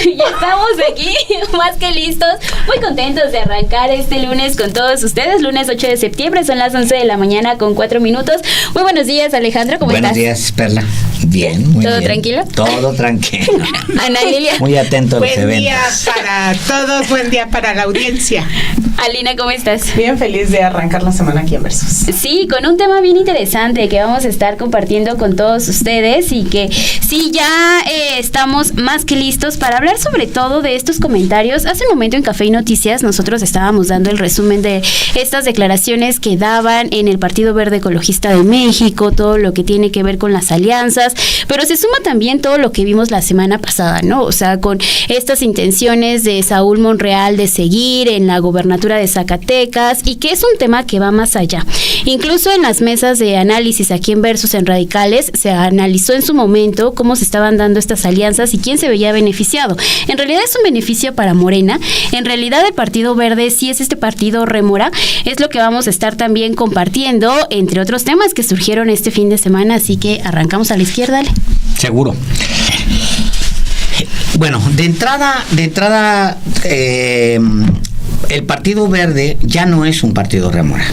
Ya estamos aquí, más que listos, muy contentos de arrancar este lunes con todos ustedes, lunes 8 de septiembre, son las 11 de la mañana con 4 minutos. Muy buenos días, Alejandro, ¿cómo estás? Buenos días, Perla. Bien, muy bien. ¿Todo tranquilo? Todo tranquilo. Ana Lilia. Muy atento a los eventos. Buen día para todos, buen día para la audiencia. Alina, ¿cómo estás? Bien feliz de arrancar la semana aquí en Versus. Sí, con un tema bien interesante que vamos a estar compartiendo con todos ustedes y que sí, ya estamos más que listos para hablar sobre todo de estos comentarios. Hace un momento en Café y Noticias nosotros estábamos dando el resumen de estas declaraciones que daban en el Partido Verde Ecologista de México, todo lo que tiene que ver con las alianzas, pero se suma también todo lo que vimos la semana pasada, ¿no? O sea, con estas intenciones de Saúl Monreal de seguir en la gobernatura de Zacatecas y que es un tema que va más allá. Incluso en las mesas de análisis aquí en Versus en Radicales se analizó en su momento cómo se estaban dando estas alianzas y quién se veía beneficiado. En realidad es un beneficio para Morena, en realidad el Partido Verde sí es este partido rémora, es lo que vamos a estar también compartiendo, entre otros temas que surgieron este fin de semana, así que arrancamos a la izquierda, Ale. Seguro. Bueno, de entrada, el Partido Verde ya no es un partido rémora.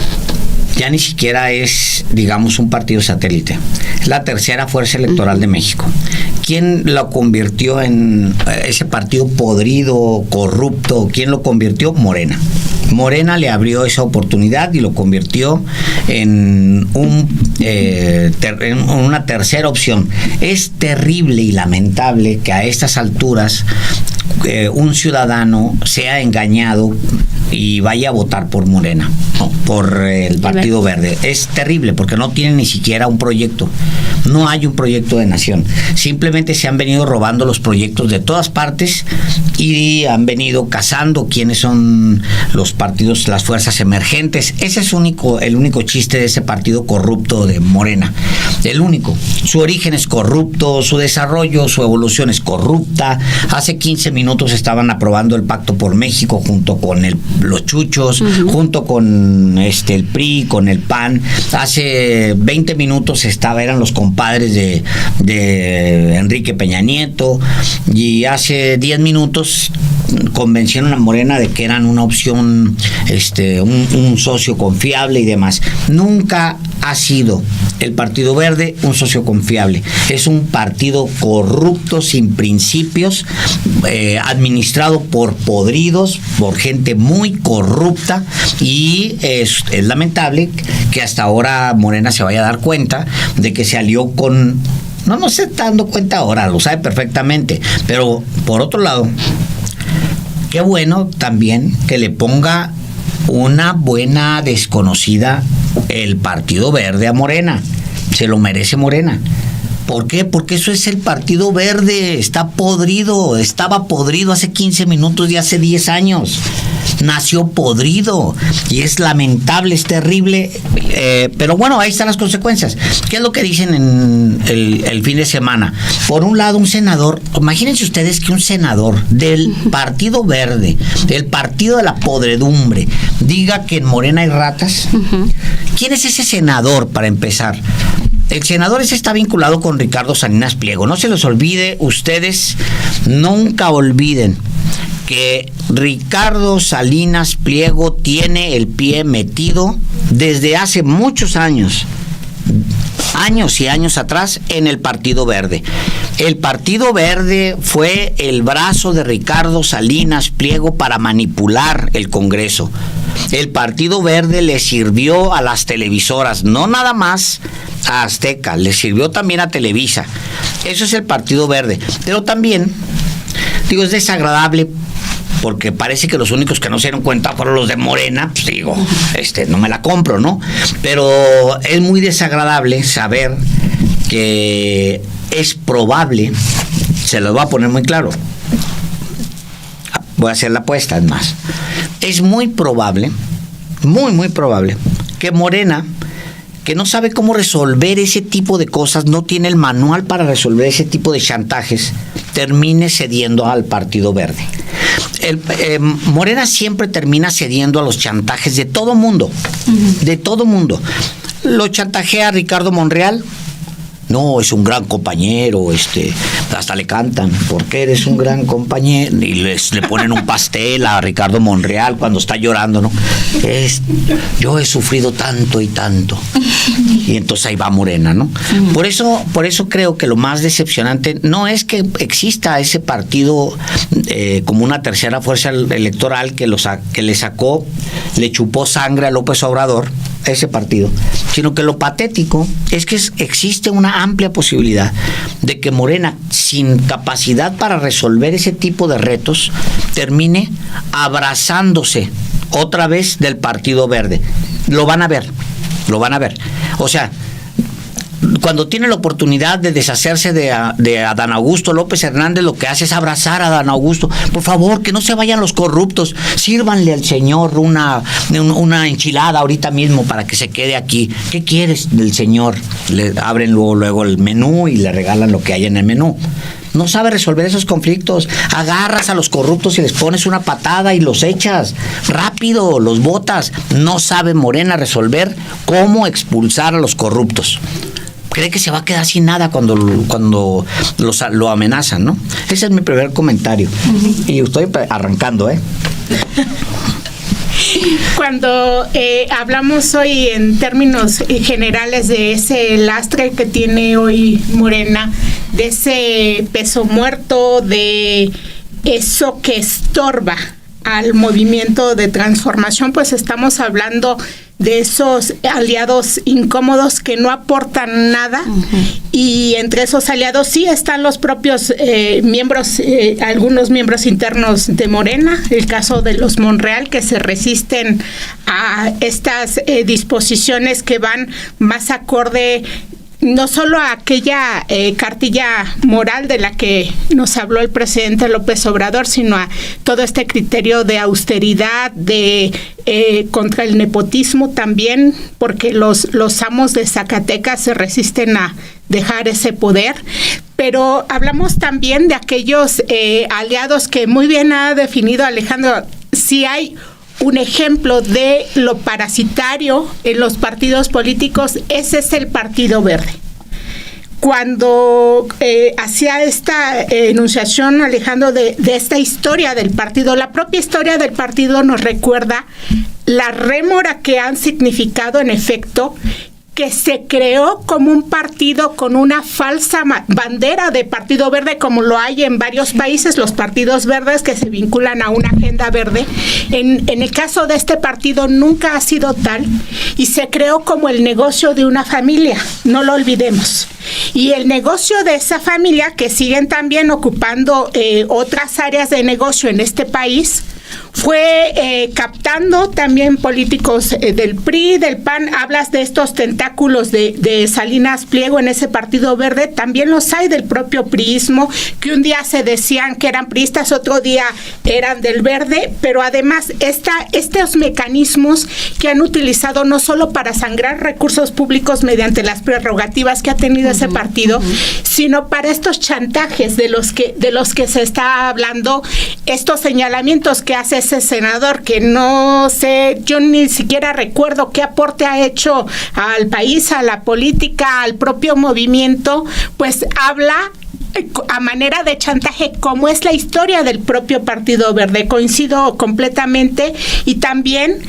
Ya ni siquiera es, digamos, un partido satélite. Es la tercera fuerza electoral de México. ¿Quién lo convirtió en ese partido podrido, corrupto? ¿Quién lo convirtió? Morena. Morena le abrió esa oportunidad y lo convirtió en una tercera opción. Es terrible y lamentable que a estas alturas un ciudadano sea engañado y vaya a votar por Morena, no, por el Partido Verde. Es terrible porque no tienen ni siquiera un proyecto. No hay un proyecto de nación. Simplemente se han venido robando los proyectos de todas partes y han venido cazando quiénes son los partidos, las fuerzas emergentes. Ese es el único chiste de ese partido corrupto de Morena. El único. Su origen es corrupto, su desarrollo, su evolución es corrupta. Hace 15 minutos estaban aprobando el Pacto por México junto con los chuchos, junto con el PRI, con el PAN. Hace 20 minutos eran los compadres de Enrique Peña Nieto, y hace 10 minutos convencieron a Morena de que eran una opción, un socio confiable y demás. Nunca ha sido el Partido Verde un socio confiable. Es un partido corrupto, sin principios, administrado por podridos, por gente muy corrupta, y es lamentable que hasta ahora Morena se vaya a dar cuenta de que se alió con... No se está dando cuenta ahora, lo sabe perfectamente, pero por otro lado, qué bueno también que le ponga una buena desconocida el Partido Verde a Morena. Se lo merece Morena. ¿Por qué? Porque eso es el Partido Verde. Está podrido. Estaba podrido hace 15 minutos y hace 10 años. Nació podrido. Y es lamentable, es terrible. Pero bueno, ahí están las consecuencias. ¿Qué es lo que dicen en el fin de semana? Por un lado, un senador. Imagínense ustedes que un senador del Partido Verde, del partido de la podredumbre, diga que en Morena hay ratas. ¿Quién es ese senador, para empezar? El senador ese está vinculado con Ricardo Salinas Pliego. No se les olvide, ustedes nunca olviden que Ricardo Salinas Pliego tiene el pie metido desde hace muchos años y años atrás, en el Partido Verde. El Partido Verde fue el brazo de Ricardo Salinas Pliego para manipular el Congreso. El Partido Verde le sirvió a las televisoras, no nada más a Azteca, le sirvió también a Televisa. Eso es el Partido Verde. Pero también, es desagradable, porque parece que los únicos que no se dieron cuenta fueron los de Morena. Pues no me la compro, ¿no? Pero es muy desagradable saber que es probable, se lo voy a poner muy claro, voy a hacer la apuesta, es más, es muy probable, muy probable, que Morena, que no sabe cómo resolver ese tipo de cosas, no tiene el manual para resolver ese tipo de chantajes, termine cediendo al Partido Verde. Morena siempre termina cediendo a los chantajes de todo mundo, de todo mundo. Lo chantajea Ricardo Monreal, No, es un gran compañero, hasta le cantan, porque eres un gran compañero, y le ponen un pastel a Ricardo Monreal cuando está llorando, ¿no? Yo he sufrido tanto y tanto. Y entonces ahí va Morena, ¿no? Por eso creo que lo más decepcionante no es que exista ese partido como una tercera fuerza electoral que le chupó sangre a López Obrador, ese partido, sino que lo patético es que existe una amplia posibilidad de que Morena, sin capacidad para resolver ese tipo de retos, termine abrazándose otra vez del Partido Verde. Lo van a ver. O sea, cuando tiene la oportunidad de deshacerse de Adán Augusto López Hernández, lo que hace es abrazar a Adán Augusto. Por favor, que no se vayan los corruptos, sírvanle al señor una enchilada ahorita mismo para que se quede aquí. ¿Qué quieres del señor? Le abren luego el menú y le regalan lo que hay en el menú. No sabe resolver esos conflictos. Agarras a los corruptos y les pones una patada y los echas rápido, los botas. No sabe Morena resolver cómo expulsar a los corruptos. Cree que se va a quedar sin nada cuando lo amenazan, ¿no? Ese es mi primer comentario. Y estoy arrancando, Cuando hablamos hoy en términos generales de ese lastre que tiene hoy Morena, de ese peso muerto, de eso que estorba al movimiento de transformación, pues estamos hablando de esos aliados incómodos que no aportan nada. Y entre esos aliados sí están los propios miembros, algunos miembros internos de Morena, el caso de los Monreal, que se resisten a estas disposiciones que van más acorde no solo a aquella cartilla moral de la que nos habló el presidente López Obrador, sino a todo este criterio de austeridad, de contra el nepotismo también, porque los amos de Zacatecas se resisten a dejar ese poder. Pero hablamos también de aquellos aliados que muy bien ha definido Alejandro. Si hay un ejemplo de lo parasitario en los partidos políticos, ese es el Partido Verde. Cuando hacía esta enunciación, Alejandro, de esta historia del partido, la propia historia del partido nos recuerda la rémora que han significado, en efecto, que se creó como un partido con una falsa bandera de Partido Verde, como lo hay en varios países, los partidos verdes que se vinculan a una agenda verde. En el caso de este partido nunca ha sido tal, y se creó como el negocio de una familia, no lo olvidemos. Y el negocio de esa familia, que siguen también ocupando otras áreas de negocio en este país, fue captando también políticos del PRI, del PAN. Hablas de estos tentáculos de Salinas Pliego en ese Partido Verde, también los hay del propio priismo, que un día se decían que eran priistas, otro día eran del Verde, pero además estos mecanismos que han utilizado no solo para sangrar recursos públicos mediante las prerrogativas que ha tenido ese partido, sino para estos chantajes de los que se está hablando, estos señalamientos que hace ese senador, que no sé, yo ni siquiera recuerdo qué aporte ha hecho al país, a la política, al propio movimiento, pues habla a manera de chantaje, como es la historia del propio Partido Verde. Coincido completamente, y también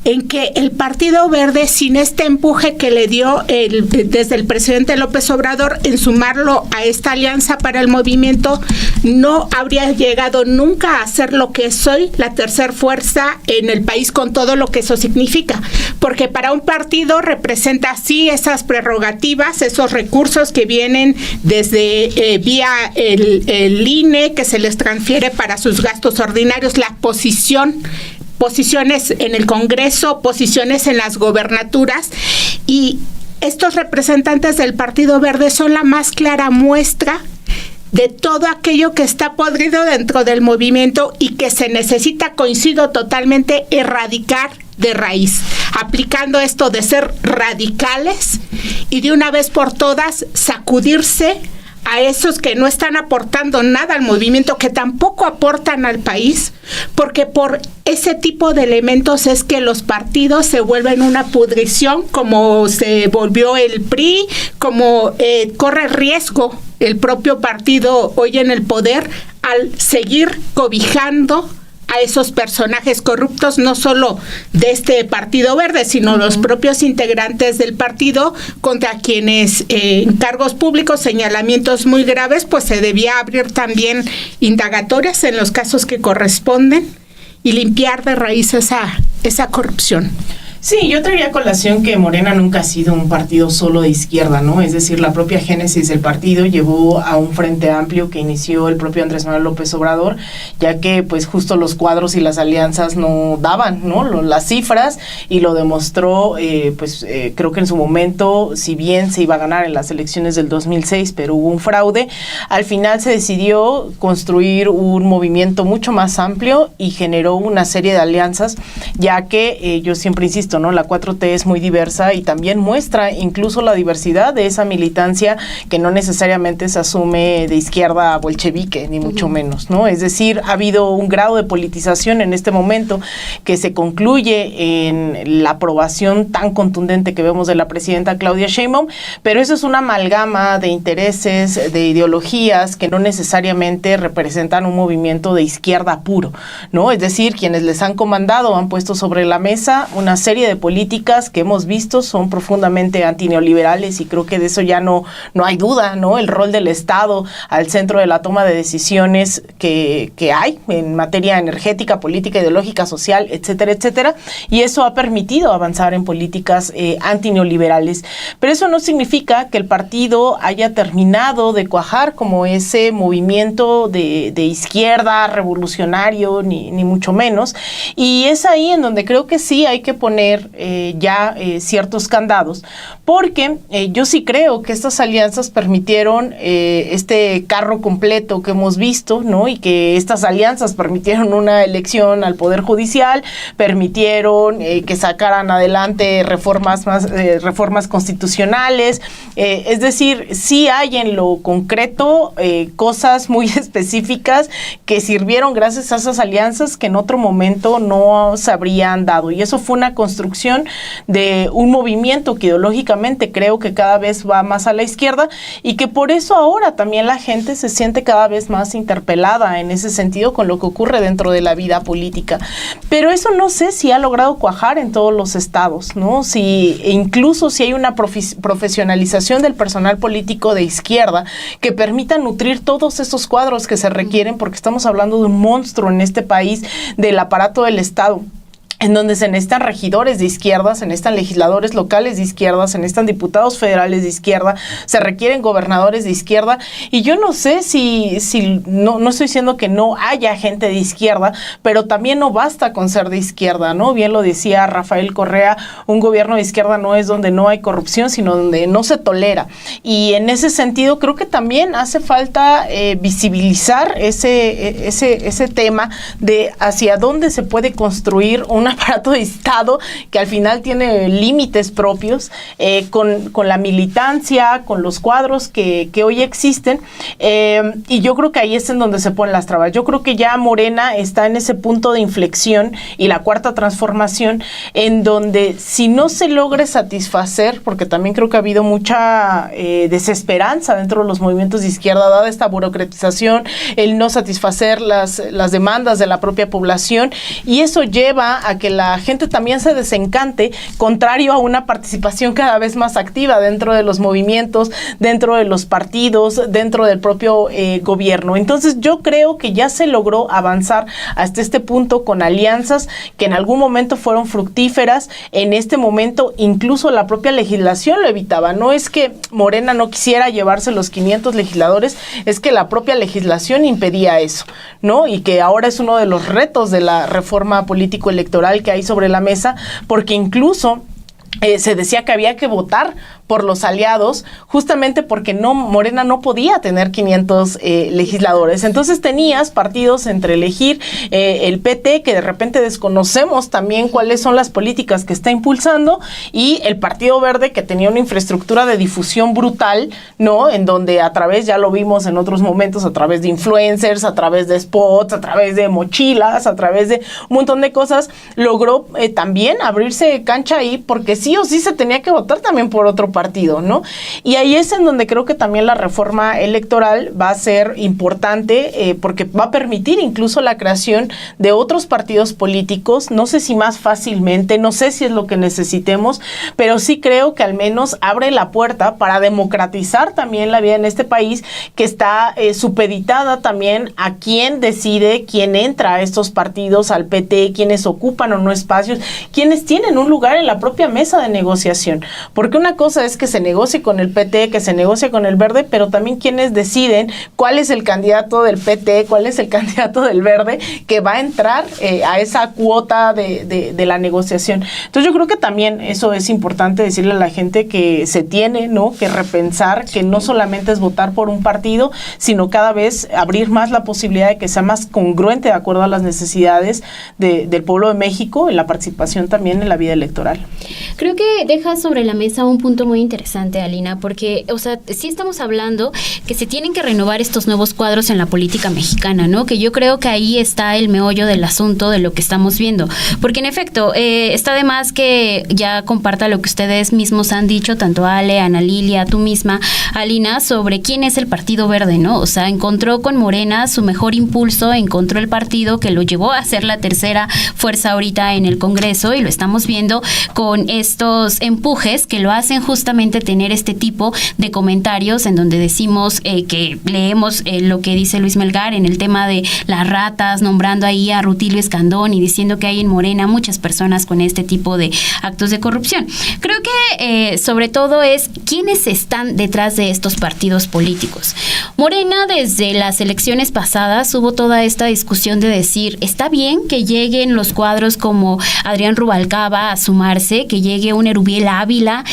en que el Partido Verde, sin este empuje que le dio desde el presidente López Obrador en sumarlo a esta alianza para el movimiento, no habría llegado nunca a ser lo que es hoy, la tercera fuerza en el país, con todo lo que eso significa. Porque para un partido representa sí esas prerrogativas, esos recursos que vienen desde vía el INE, que se les transfiere para sus gastos ordinarios, la posiciones en el Congreso, posiciones en las gobernaturas, y estos representantes del Partido Verde son la más clara muestra de todo aquello que está podrido dentro del movimiento y que se necesita, coincido totalmente, erradicar de raíz, aplicando esto de ser radicales y de una vez por todas sacudirse a esos que no están aportando nada al movimiento, que tampoco aportan al país, porque por ese tipo de elementos es que los partidos se vuelven una pudrición, como se volvió el PRI, como corre riesgo el propio partido hoy en el poder al seguir cobijando a esos personajes corruptos, no solo de este Partido Verde, sino los propios integrantes del partido, contra quienes en cargos públicos, señalamientos muy graves, pues se debía abrir también indagatorias en los casos que corresponden y limpiar de raíz esa corrupción. Sí, yo traería a colación que Morena nunca ha sido un partido solo de izquierda, ¿no? Es decir, la propia génesis del partido llevó a un frente amplio que inició el propio Andrés Manuel López Obrador, ya que pues justo los cuadros y las alianzas no daban, ¿no? Las cifras, y lo demostró, creo que en su momento, si bien se iba a ganar en las elecciones del 2006, pero hubo un fraude, al final se decidió construir un movimiento mucho más amplio y generó una serie de alianzas, ya que yo siempre insisto, ¿no? La 4T es muy diversa y también muestra incluso la diversidad de esa militancia que no necesariamente se asume de izquierda bolchevique, ni mucho menos, ¿no? Es decir, ha habido un grado de politización en este momento que se concluye en la aprobación tan contundente que vemos de la presidenta Claudia Sheinbaum, pero eso es una amalgama de intereses, de ideologías que no necesariamente representan un movimiento de izquierda puro, ¿no? Es decir, quienes les han comandado han puesto sobre la mesa una serie de políticas que hemos visto son profundamente antineoliberales, y creo que de eso ya no hay duda, ¿no? El rol del Estado al centro de la toma de decisiones que hay en materia energética, política, ideológica, social, etcétera, etcétera, y eso ha permitido avanzar en políticas antineoliberales. Pero eso no significa que el partido haya terminado de cuajar como ese movimiento de izquierda revolucionario, ni mucho menos, y es ahí en donde creo que sí hay que poner ciertos candados, porque yo sí creo que estas alianzas permitieron este carro completo que hemos visto, ¿no? Y que estas alianzas permitieron una elección al Poder Judicial, permitieron que sacaran adelante reformas constitucionales, es decir, sí hay en lo concreto cosas muy específicas que sirvieron gracias a esas alianzas que en otro momento no se habrían dado, y eso fue una construcción de un movimiento que ideológicamente creo que cada vez va más a la izquierda, y que por eso ahora también la gente se siente cada vez más interpelada en ese sentido con lo que ocurre dentro de la vida política. Pero eso no sé si ha logrado cuajar en todos los estados, ¿no? Incluso si hay una profesionalización del personal político de izquierda que permita nutrir todos esos cuadros que se requieren, porque estamos hablando de un monstruo en este país del aparato del Estado, en donde se necesitan regidores de izquierda, se necesitan legisladores locales de izquierda, se necesitan diputados federales de izquierda, se requieren gobernadores de izquierda, y yo no sé si no estoy diciendo que no haya gente de izquierda, pero también no basta con ser de izquierda, ¿no? Bien lo decía Rafael Correa, un gobierno de izquierda no es donde no hay corrupción, sino donde no se tolera, y en ese sentido creo que también hace falta visibilizar ese tema de hacia dónde se puede construir un aparato de Estado que al final tiene límites propios, con la militancia, con los cuadros que hoy existen, y yo creo que ahí es en donde se ponen las trabas. Yo creo que ya Morena está en ese punto de inflexión, y la cuarta transformación, en donde si no se logre satisfacer, porque también creo que ha habido mucha desesperanza dentro de los movimientos de izquierda, dada esta burocratización, el no satisfacer las demandas de la propia población, y eso lleva a que la gente también se desencante, contrario a una participación cada vez más activa dentro de los movimientos, dentro de los partidos, dentro del propio gobierno. Entonces yo creo que ya se logró avanzar hasta este punto con alianzas que en algún momento fueron fructíferas. En este momento incluso la propia legislación lo evitaba. No es que Morena no quisiera llevarse los 500 legisladores, es que la propia legislación impedía eso, ¿no? Y que ahora es uno de los retos de la reforma político-electoral que hay sobre la mesa, porque incluso se decía que había que votar por los aliados, justamente porque Morena no podía tener 500 legisladores. Entonces tenías partidos entre elegir el PT, que de repente desconocemos también cuáles son las políticas que está impulsando, y el Partido Verde, que tenía una infraestructura de difusión brutal, ¿no? En donde a través, ya lo vimos en otros momentos, a través de influencers, a través de spots, a través de mochilas, a través de un montón de cosas, logró también abrirse cancha ahí, porque sí o sí se tenía que votar también por otro partido, ¿no? Y ahí es en donde creo que también la reforma electoral va a ser importante, porque va a permitir incluso la creación de otros partidos políticos, no sé si más fácilmente, no sé si es lo que necesitemos, pero sí creo que al menos abre la puerta para democratizar también la vida en este país, que está supeditada también a quién decide, quién entra a estos partidos, al PT, quiénes ocupan o no espacios, quiénes tienen un lugar en la propia mesa de negociación. Porque una cosa es que se negocie con el PT, que se negocie con el Verde, pero también quienes deciden cuál es el candidato del PT, cuál es el candidato del Verde que va a entrar a esa cuota de la negociación. Entonces yo creo que también eso es importante decirle a la gente, que se tiene, ¿no?, que repensar, que no solamente es votar por un partido, sino cada vez abrir más la posibilidad de que sea más congruente de acuerdo a las necesidades del pueblo de México, en la participación también en la vida electoral. Creo que deja sobre la mesa un punto muy interesante, Alina, porque, o sea, sí estamos hablando que se tienen que renovar estos nuevos cuadros en la política mexicana, ¿no? Que yo creo que ahí está el meollo del asunto de lo que estamos viendo. Porque en efecto, está de más que ya comparta lo que ustedes mismos han dicho, tanto Ale, Ana Lilia, tú misma, Alina, sobre quién es el Partido Verde, ¿no? O sea, encontró con Morena su mejor impulso, encontró el partido que lo llevó a ser la tercera fuerza ahorita en el Congreso, y lo estamos viendo con estos empujes que lo hacen justamente tener este tipo de comentarios en donde decimos que leemos lo que dice Luis Melgar en el tema de las ratas, nombrando ahí a Rutilio Escandón y diciendo que hay en Morena muchas personas con este tipo de actos de corrupción. Creo que sobre todo es quiénes están detrás de estos partidos políticos. Morena, desde las elecciones pasadas hubo toda esta discusión de decir, está bien que lleguen los cuadros como Adrián Rubalcaba a sumarse, que llegue un Erubiel Ávila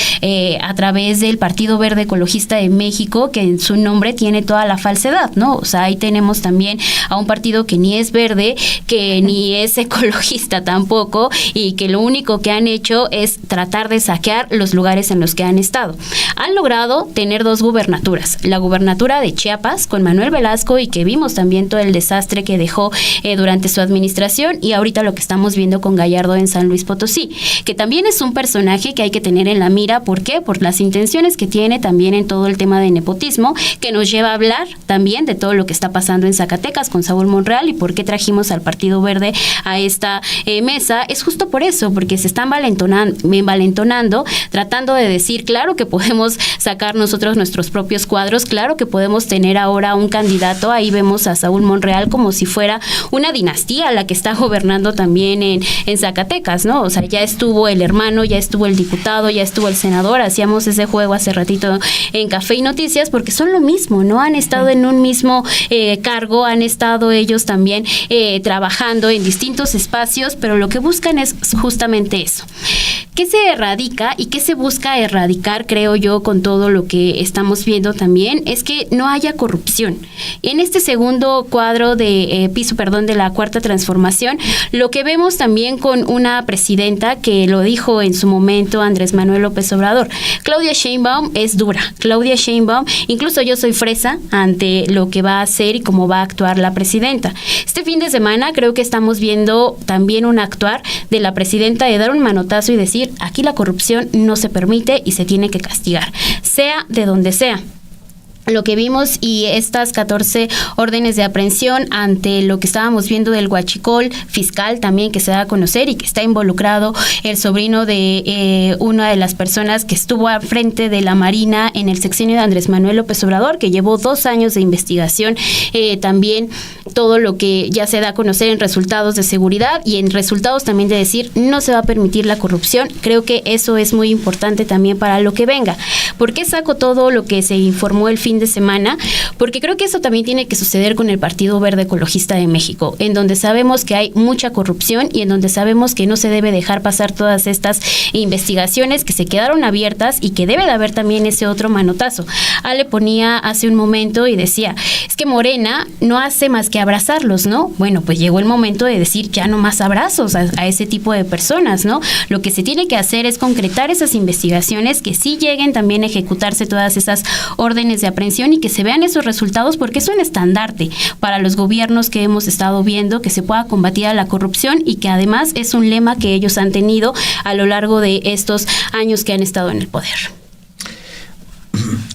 a través del Partido Verde Ecologista de México, que en su nombre tiene toda la falsedad, ¿no? O sea, ahí tenemos también a un partido que ni es verde, que ni es ecologista tampoco, y que lo único que han hecho es tratar de saquear los lugares en los que han estado. Han logrado tener 2 gubernaturas, la gubernatura de Chiapas con Manuel Velasco, y que vimos también todo el desastre que dejó durante su administración, y ahorita lo que estamos viendo con Gallardo en San Luis Potosí, que también es un personaje que hay que tener en la mira. ¿Por qué? Por las intenciones que tiene también en todo el tema de nepotismo, que nos lleva a hablar también de todo lo que está pasando en Zacatecas con Saúl Monreal, y por qué trajimos al Partido Verde a esta mesa. Es justo por eso, porque se están envalentonando, tratando de decir, claro que podemos sacar nosotros nuestros propios cuadros, claro que podemos tener ahora un candidato. Ahí vemos a Saúl Monreal como si fuera una dinastía la que está gobernando también en Zacatecas, ¿no? O sea, ya estuvo el hermano, ya estuvo el diputado, ya estuvo el senador. Hacíamos ese juego hace ratito en Café y Noticias, porque son lo mismo, ¿no? Han estado en un mismo cargo, han estado ellos también trabajando en distintos espacios, pero lo que buscan es justamente eso. ¿Qué se erradica y qué se busca erradicar, creo yo, con todo lo que estamos viendo también? Es que no haya corrupción. En este segundo cuadro de de la Cuarta Transformación, lo que vemos también con una presidenta que lo dijo en su momento Andrés Manuel López Obrador, Claudia Sheinbaum es dura. Claudia Sheinbaum, incluso yo soy fresa ante lo que va a hacer y cómo va a actuar la presidenta. Este fin de semana creo que estamos viendo también un actuar de la presidenta de dar un manotazo y decir, aquí la corrupción no se permite y se tiene que castigar, sea de donde sea. Lo que vimos y estas 14 órdenes de aprehensión ante lo que estábamos viendo del huachicol fiscal también que se da a conocer, y que está involucrado el sobrino de una de las personas que estuvo al frente de la Marina en el sexenio de Andrés Manuel López Obrador, que llevó 2 años de investigación, también todo lo que ya se da a conocer en resultados de seguridad y en resultados también de decir no se va a permitir la corrupción. Creo que eso es muy importante también para lo que venga. ¿Por qué saco todo lo que se informó el fin fin de semana, porque creo que eso también tiene que suceder con el Partido Verde Ecologista de México, en donde sabemos que hay mucha corrupción y en donde sabemos que no se debe dejar pasar todas estas investigaciones que se quedaron abiertas y que debe de haber también ese otro manotazo. Ale ponía hace un momento y decía, es que Morena no hace más que abrazarlos, ¿no? Bueno, pues llegó el momento de decir ya no más abrazos a ese tipo de personas, ¿no? Lo que se tiene que hacer es concretar esas investigaciones, que sí lleguen también a ejecutarse todas esas órdenes de aprehensión y que se vean esos resultados, porque es un estandarte para los gobiernos que hemos estado viendo, que se pueda combatir a la corrupción y que además es un lema que ellos han tenido a lo largo de estos años que han estado en el poder.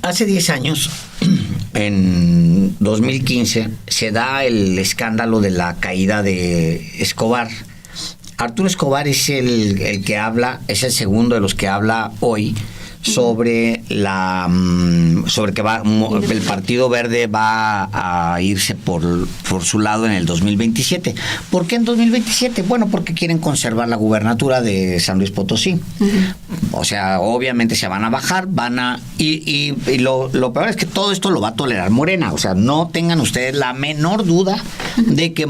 Hace 10 años, en 2015, se da el escándalo de la caída de Escobar. Arturo Escobar es el que habla, es el segundo de los que habla hoy sobre que el Partido Verde va a irse por su lado en el 2027. ¿Por qué en 2027? Bueno, porque quieren conservar la gubernatura de San Luis Potosí. O sea, obviamente se van a bajar, y lo peor es que todo esto lo va a tolerar Morena. O sea, no tengan ustedes la menor duda de que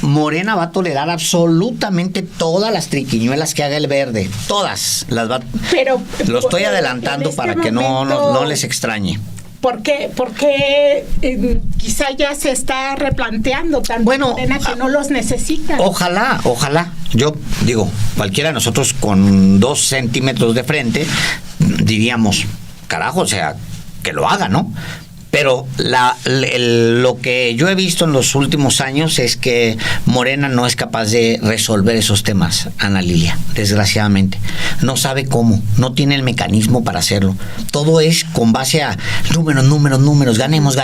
Morena va a tolerar absolutamente todas las triquiñuelas que haga el Verde, todas las va. Pero lo estoy adelantando para que no les extrañe. Porque quizá ya se está replanteando tanto Morena que no los necesita. Ojalá. Yo digo, cualquiera de nosotros con 2 centímetros de frente diríamos, carajo, o sea, que lo haga, ¿no? Pero lo que yo he visto en los últimos años es que Morena no es capaz de resolver esos temas, Ana Lilia, desgraciadamente. No sabe cómo, no tiene el mecanismo para hacerlo. Todo es con base a números, ganemos,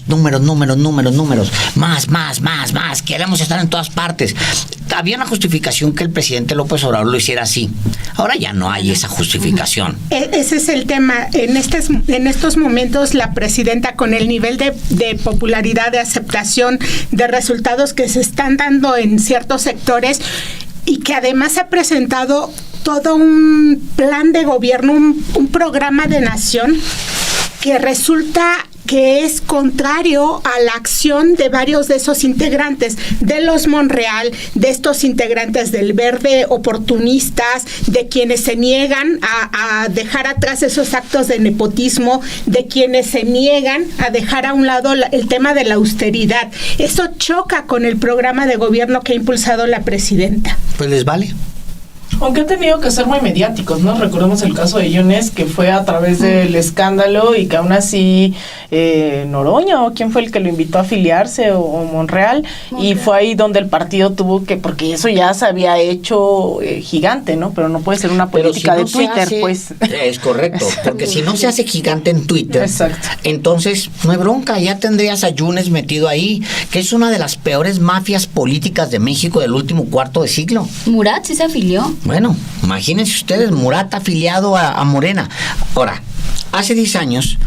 números, más, queremos estar en todas partes. Había una justificación que el presidente López Obrador lo hiciera así. Ahora ya no hay esa justificación. Ese es el tema. En estos momentos la presidenta, con el nivel de popularidad, de aceptación, de resultados que se están dando en ciertos sectores, y que además ha presentado todo un plan de gobierno, un programa de nación que resulta que es contrario a la acción de varios de esos integrantes, de los Monreal, de estos integrantes del Verde oportunistas, de quienes se niegan a dejar atrás esos actos de nepotismo, de quienes se niegan a dejar a un lado el tema de la austeridad. Eso choca con el programa de gobierno que ha impulsado la presidenta. Pues les vale. Aunque han tenido que ser muy mediáticos, ¿no? Recordemos el caso de Yunes, que fue a través del escándalo y que aún así Noroña, o quién fue el que lo invitó a afiliarse, o Monreal, y fue ahí donde el partido tuvo que, porque eso ya se había hecho gigante, ¿no? Pero no puede ser una política de Twitter, pues. Es correcto, porque si no se hace gigante en Twitter, exacto, entonces no hay bronca, ya tendrías a Yunes metido ahí, que es una de las peores mafias políticas de México del último cuarto de siglo. Murat sí se afilió. Bueno, imagínense ustedes, Murat afiliado a Morena. Ahora, hace 10 años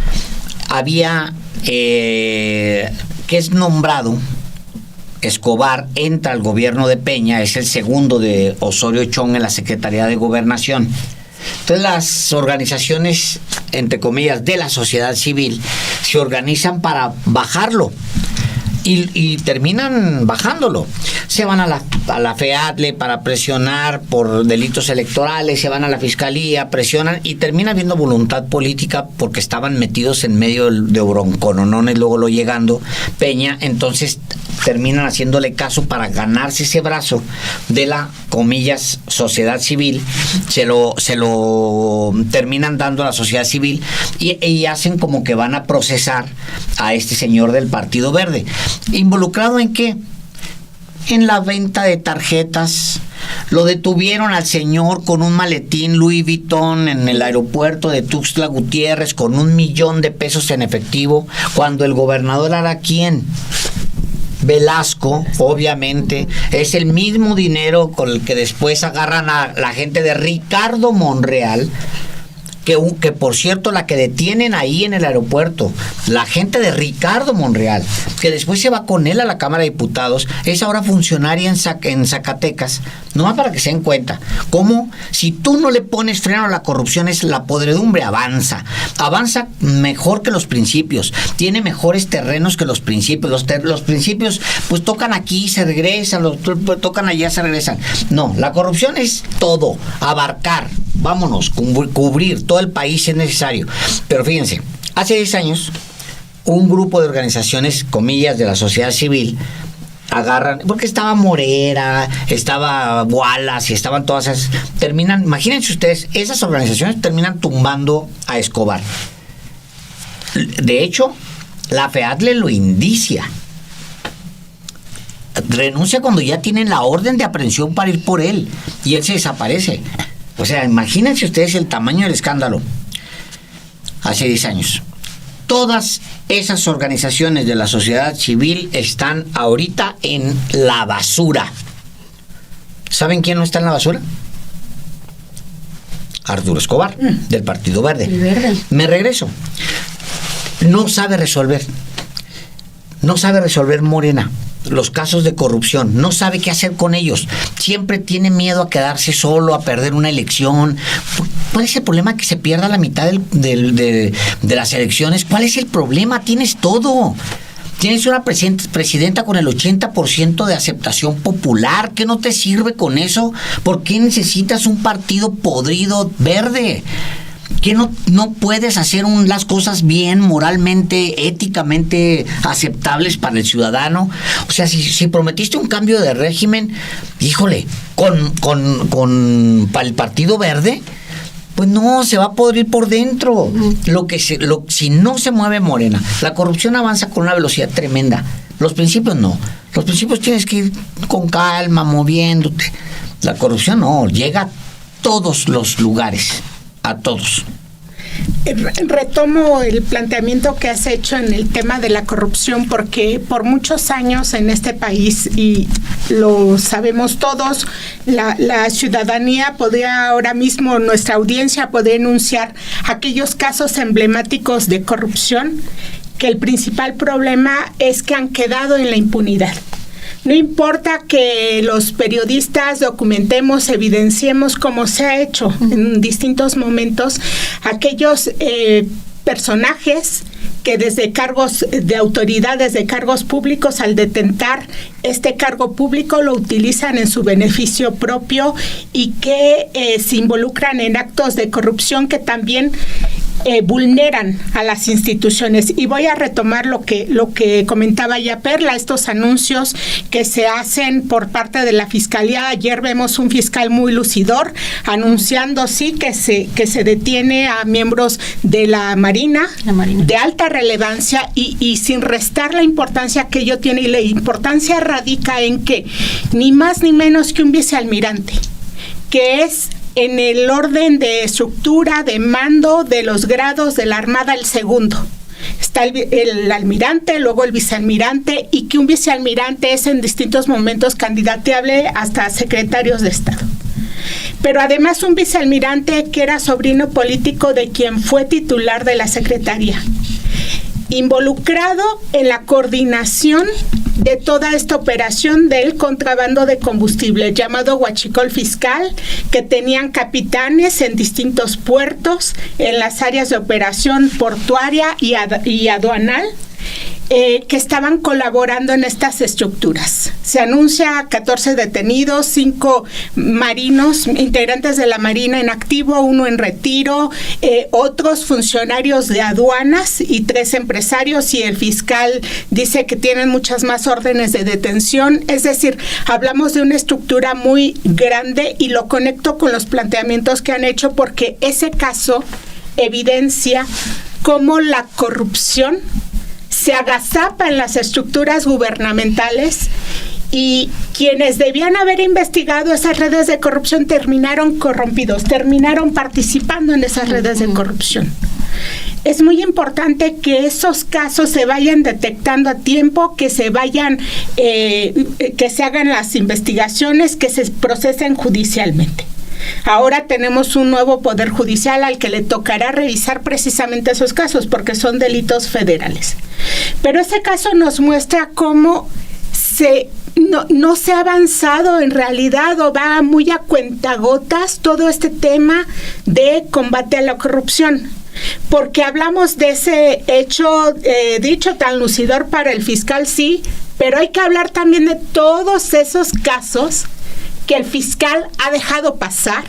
había que es nombrado Escobar, entra al gobierno de Peña, es el segundo de Osorio Chong en la Secretaría de Gobernación. Entonces las organizaciones, entre comillas, de la sociedad civil se organizan para bajarlo. Y terminan bajándolo. Se van a la FEADLE para presionar por delitos electorales, se van a la fiscalía, presionan, y termina habiendo voluntad política porque estaban metidos en medio de broncononones, luego lo llegando Peña, entonces terminan haciéndole caso para ganarse ese brazo de la, comillas, sociedad civil, se lo terminan dando a la sociedad civil y hacen como que van a procesar a este señor del Partido Verde. ¿Involucrado en qué? En la venta de tarjetas. Lo detuvieron al señor con un maletín Louis Vuitton en el aeropuerto de Tuxtla Gutiérrez con $1 millón en efectivo, cuando el gobernador era ¿quién? Velasco, obviamente. Es el mismo dinero con el que después agarran a la gente de Ricardo Monreal, que por cierto, la que detienen ahí en el aeropuerto, la gente de Ricardo Monreal, que después se va con él a la Cámara de Diputados, es ahora funcionaria en Zacatecas, nomás para que se den cuenta, cómo si tú no le pones freno a la corrupción, es la podredumbre avanza mejor que los principios, tiene mejores terrenos que los principios, los principios pues tocan aquí, se regresan, tocan allá, se regresan. No, la corrupción es todo, abarcar, vámonos, cubrir todo el país si es necesario. Pero fíjense, hace 10 años, un grupo de organizaciones, comillas, de la sociedad civil, agarran, porque estaba Morera, estaba Wallace y estaban todas esas, imagínense ustedes, esas organizaciones terminan tumbando a Escobar. De hecho, la FEADLE lo indicia. Renuncia cuando ya tienen la orden de aprehensión para ir por él y él se desaparece. O sea, imagínense ustedes el tamaño del escándalo. Hace 10 años. Todas esas organizaciones de la sociedad civil están ahorita en la basura. ¿Saben quién no está en la basura? Arturo Escobar, del Partido Verde. El Verde. Me regreso. No sabe resolver Morena los casos de corrupción, no sabe qué hacer con ellos, siempre tiene miedo a quedarse solo, a perder una elección. ¿Cuál es el problema? Que se pierda la mitad de las elecciones. ¿Cuál es el problema? Tienes todo. Tienes una presidenta con el 80% de aceptación popular. ¿Qué no te sirve con eso? ¿Por qué necesitas un partido podrido verde? ¿Que no puedes hacer las cosas bien, moralmente, éticamente aceptables para el ciudadano? O sea, si prometiste un cambio de régimen, híjole, para el Partido Verde, pues no, se va a podrir por dentro. Si no se mueve Morena, la corrupción avanza con una velocidad tremenda. Los principios no. Los principios tienes que ir con calma, moviéndote. La corrupción no, llega a todos los lugares. A todos. Retomo el planteamiento que has hecho en el tema de la corrupción, porque por muchos años en este país, y lo sabemos todos, la ciudadanía podría ahora mismo, nuestra audiencia podría enunciar aquellos casos emblemáticos de corrupción, que el principal problema es que han quedado en la impunidad. No importa que los periodistas documentemos, evidenciemos como se ha hecho en distintos momentos, aquellos personajes que desde cargos de autoridad, desde cargos públicos, al detentar este cargo público, lo utilizan en su beneficio propio y que se involucran en actos de corrupción que también vulneran a las instituciones. Y voy a retomar lo que comentaba ya Perla, estos anuncios que se hacen por parte de la Fiscalía. Ayer vemos un fiscal muy lucidor anunciando que se detiene a miembros de la Marina de alta relevancia y sin restar la importancia que ello tiene. Y la importancia radica en que ni más ni menos que un vicealmirante, que es en el orden de estructura, de mando de los grados de la Armada, el segundo. Está el almirante, luego el vicealmirante, y que un vicealmirante es en distintos momentos candidateable hasta secretarios de Estado. Pero además un vicealmirante que era sobrino político de quien fue titular de la Secretaría, involucrado en la coordinación de toda esta operación del contrabando de combustible, llamado huachicol fiscal, que tenían capitanes en distintos puertos, en las áreas de operación portuaria y aduanal, que estaban colaborando en estas estructuras. Se anuncia 14 detenidos, 5 marinos, integrantes de la Marina en activo, 1 en retiro, otros funcionarios de aduanas y 3 empresarios, y el fiscal dice que tienen muchas más órdenes de detención. Es decir, hablamos de una estructura muy grande, y lo conecto con los planteamientos que han hecho, porque ese caso evidencia cómo la corrupción se agazapa en las estructuras gubernamentales, y quienes debían haber investigado esas redes de corrupción terminaron corrompidos, terminaron participando en esas redes de corrupción. Es muy importante que esos casos se vayan detectando a tiempo, que se vayan, que se hagan las investigaciones, que se procesen judicialmente. Ahora tenemos un nuevo Poder Judicial al que le tocará revisar precisamente esos casos, porque son delitos federales. Pero ese caso nos muestra cómo no se ha avanzado en realidad, o va muy a cuentagotas todo este tema de combate a la corrupción. Porque hablamos de ese hecho dicho tan lucidor para el fiscal, sí, pero hay que hablar también de todos esos casos que el fiscal ha dejado pasar.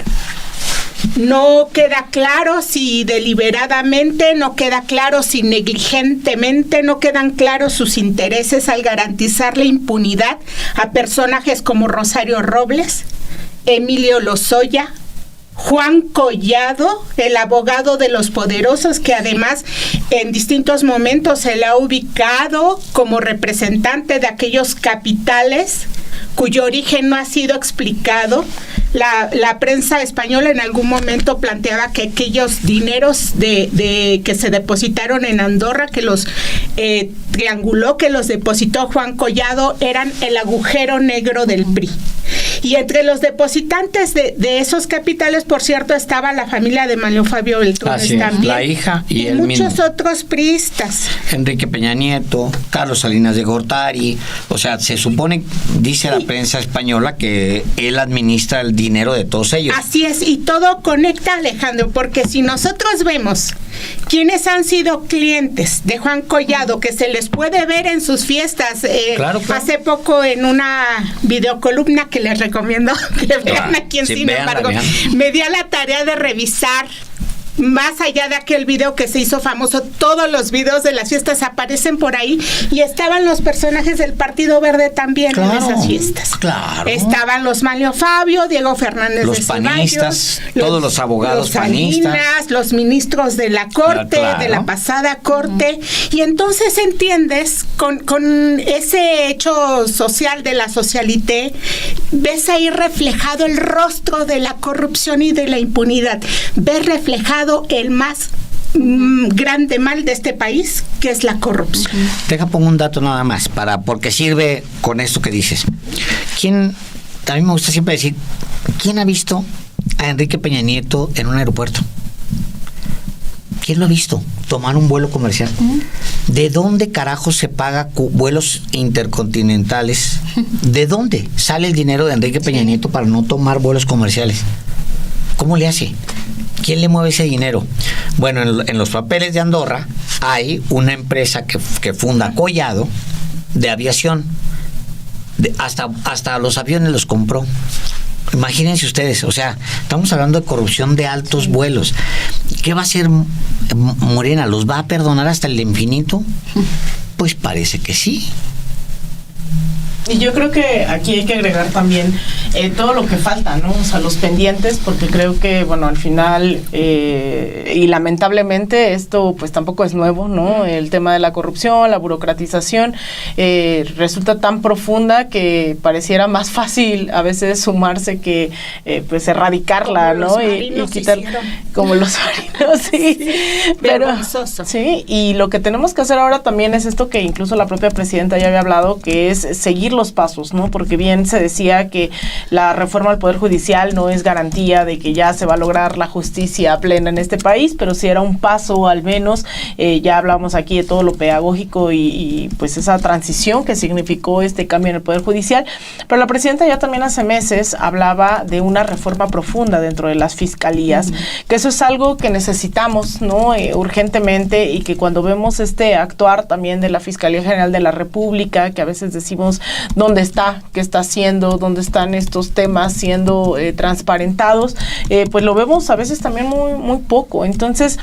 No queda claro si deliberadamente, no queda claro si negligentemente, no quedan claros sus intereses al garantizar la impunidad a personajes como Rosario Robles, Emilio Lozoya, Juan Collado, el abogado de los poderosos, que además en distintos momentos se le ha ubicado como representante de aquellos capitales cuyo origen no ha sido explicado. La prensa española en algún momento planteaba que aquellos dineros que se depositaron en Andorra, que los trianguló, que los depositó Juan Collado, eran el agujero negro del PRI. Y entre los depositantes de esos capitales, por cierto, estaba la familia de Manlio Fabio Beltrones también. La hija y él muchos mismo. Otros priistas. Enrique Peña Nieto, Carlos Salinas de Gortari. O sea, se supone, dice la prensa española, que él administra el dinero de todos ellos. Así es, y todo conecta, Alejandro, porque si nosotros vemos quiénes han sido clientes de Juan Collado, que se les puede ver en sus fiestas, claro. Hace poco en una videocolumna que les recomiendo que vean aquí en Sin Embargo, me di a la tarea de revisar, más allá de aquel video que se hizo famoso, todos los videos de las fiestas aparecen por ahí, y estaban los personajes del Partido Verde también en esas fiestas. Claro. Estaban los Manlio Fabio, Diego Fernández los de panistas, Ceballos, todos los abogados panistas, Salinas, los ministros de la Corte, de la pasada Corte, y entonces entiendes, con ese hecho social de la socialité, ves ahí reflejado el rostro de la corrupción y de la impunidad, ves reflejado el más grande mal de este país, que es la corrupción. Pongo un dato nada más, porque sirve con esto que dices. A mí me gusta siempre decir, ¿quién ha visto a Enrique Peña Nieto en un aeropuerto? ¿Quién lo ha visto tomar un vuelo comercial? ¿De dónde carajo se paga vuelos intercontinentales? ¿De dónde sale el dinero de Enrique Peña Nieto para no tomar vuelos comerciales? ¿Cómo le hace? ¿Quién le mueve ese dinero? Bueno, en los papeles de Andorra hay una empresa que funda Collado de aviación. Hasta los aviones los compró. Imagínense ustedes, o sea, estamos hablando de corrupción de altos vuelos. ¿Qué va a hacer Morena? ¿Los va a perdonar hasta el infinito? Pues parece que sí. Y yo creo que aquí hay que agregar también todo lo que falta, ¿no? O sea, los pendientes, porque creo que, bueno, al final, y lamentablemente esto pues tampoco es nuevo, ¿no? El tema de la corrupción, la burocratización, resulta tan profunda que pareciera más fácil a veces sumarse que pues erradicarla, ¿no? Y quitar, como los marinos, sí. Pero, sí, y lo que tenemos que hacer ahora también es esto que incluso la propia presidenta ya había hablado, que es seguir los pasos, ¿no? Porque bien se decía que la reforma al Poder Judicial no es garantía de que ya se va a lograr la justicia plena en este país, pero sí era un paso al menos. Ya hablamos aquí de todo lo pedagógico y pues esa transición que significó este cambio en el Poder Judicial, pero la presidenta ya también hace meses hablaba de una reforma profunda dentro de las fiscalías, que eso es algo que necesitamos, ¿no? Urgentemente, y que cuando vemos este actuar también de la Fiscalía General de la República, que a veces decimos dónde está, qué está haciendo, dónde están estos temas siendo transparentados, pues lo vemos a veces también muy, muy poco. Entonces,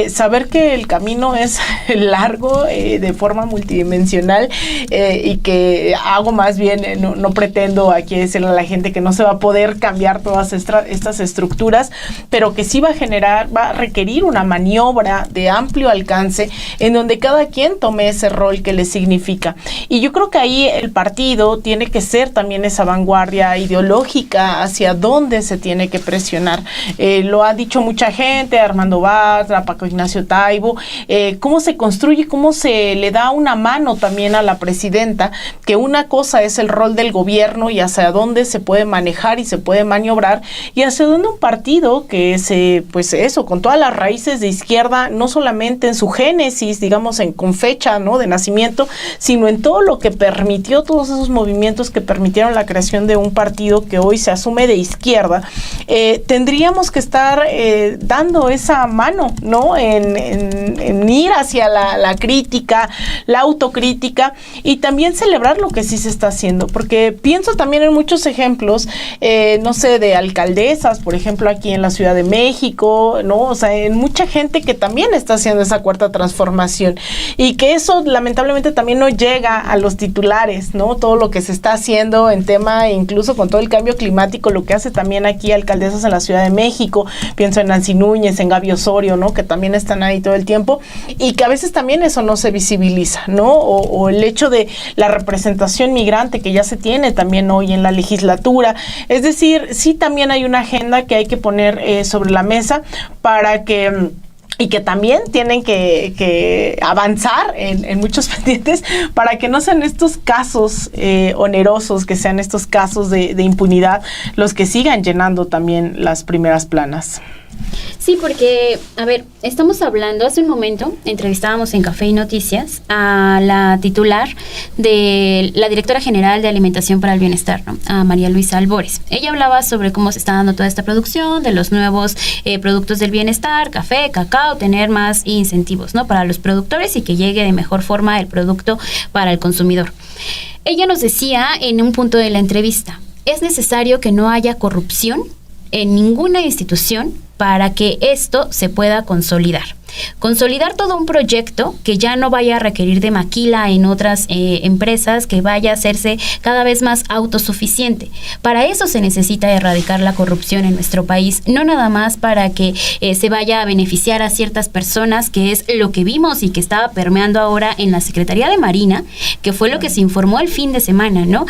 saber que el camino es largo, de forma multidimensional, y que hago más bien, no pretendo aquí decirle a la gente que no se va a poder cambiar todas estas estructuras, pero que sí va a requerir una maniobra de amplio alcance en donde cada quien tome ese rol que le significa. Y yo creo que ahí el partido partido tiene que ser también esa vanguardia ideológica hacia dónde se tiene que presionar. Lo ha dicho mucha gente, Armando Bartra, Paco Ignacio Taibo, cómo se construye, cómo se le da una mano también a la presidenta, que una cosa es el rol del gobierno y hacia dónde se puede manejar y se puede maniobrar, y hacia dónde un partido que pues eso, con todas las raíces de izquierda, no solamente en su génesis, digamos, con fecha, ¿no?, de nacimiento, sino en todo lo que permitió, todos esos movimientos que permitieron la creación de un partido que hoy se asume de izquierda. Tendríamos que estar dando esa mano, ¿no?, en ir hacia la crítica, la autocrítica, y también celebrar lo que sí se está haciendo, porque pienso también en muchos ejemplos, no sé, de alcaldesas, por ejemplo, aquí en la Ciudad de México, ¿no? O sea, en mucha gente que también está haciendo esa cuarta transformación, y que eso lamentablemente también no llega a los titulares, ¿no? Todo lo que se está haciendo en tema, incluso con todo el cambio climático, lo que hace también aquí alcaldesas en la Ciudad de México, pienso en Nancy Núñez, en Gaby Osorio, ¿no?, que también están ahí todo el tiempo, y que a veces también eso no se visibiliza, ¿no? O el hecho de la representación migrante que ya se tiene también hoy en la legislatura. Es decir, sí también hay una agenda que hay que poner sobre la mesa para que... y que también tienen que avanzar en muchos pendientes para que no sean estos casos onerosos, que sean estos casos de impunidad los que sigan llenando también las primeras planas. Sí, porque, a ver, estamos hablando, hace un momento entrevistábamos en Café y Noticias a la titular de la directora general de Alimentación para el Bienestar, ¿no?, a María Luisa Albores. Ella hablaba sobre cómo se está dando toda esta producción de los nuevos productos del bienestar, café, cacao, tener más incentivos, ¿no?, para los productores y que llegue de mejor forma el producto para el consumidor. Ella nos decía en un punto de la entrevista, es necesario que no haya corrupción en ninguna institución para que esto se pueda consolidar. Consolidar todo un proyecto que ya no vaya a requerir de maquila en otras empresas, que vaya a hacerse cada vez más autosuficiente. Para eso se necesita erradicar la corrupción en nuestro país, no nada más para que se vaya a beneficiar a ciertas personas, que es lo que vimos y que estaba permeando ahora en la Secretaría de Marina, que fue lo que se informó el fin de semana, ¿no?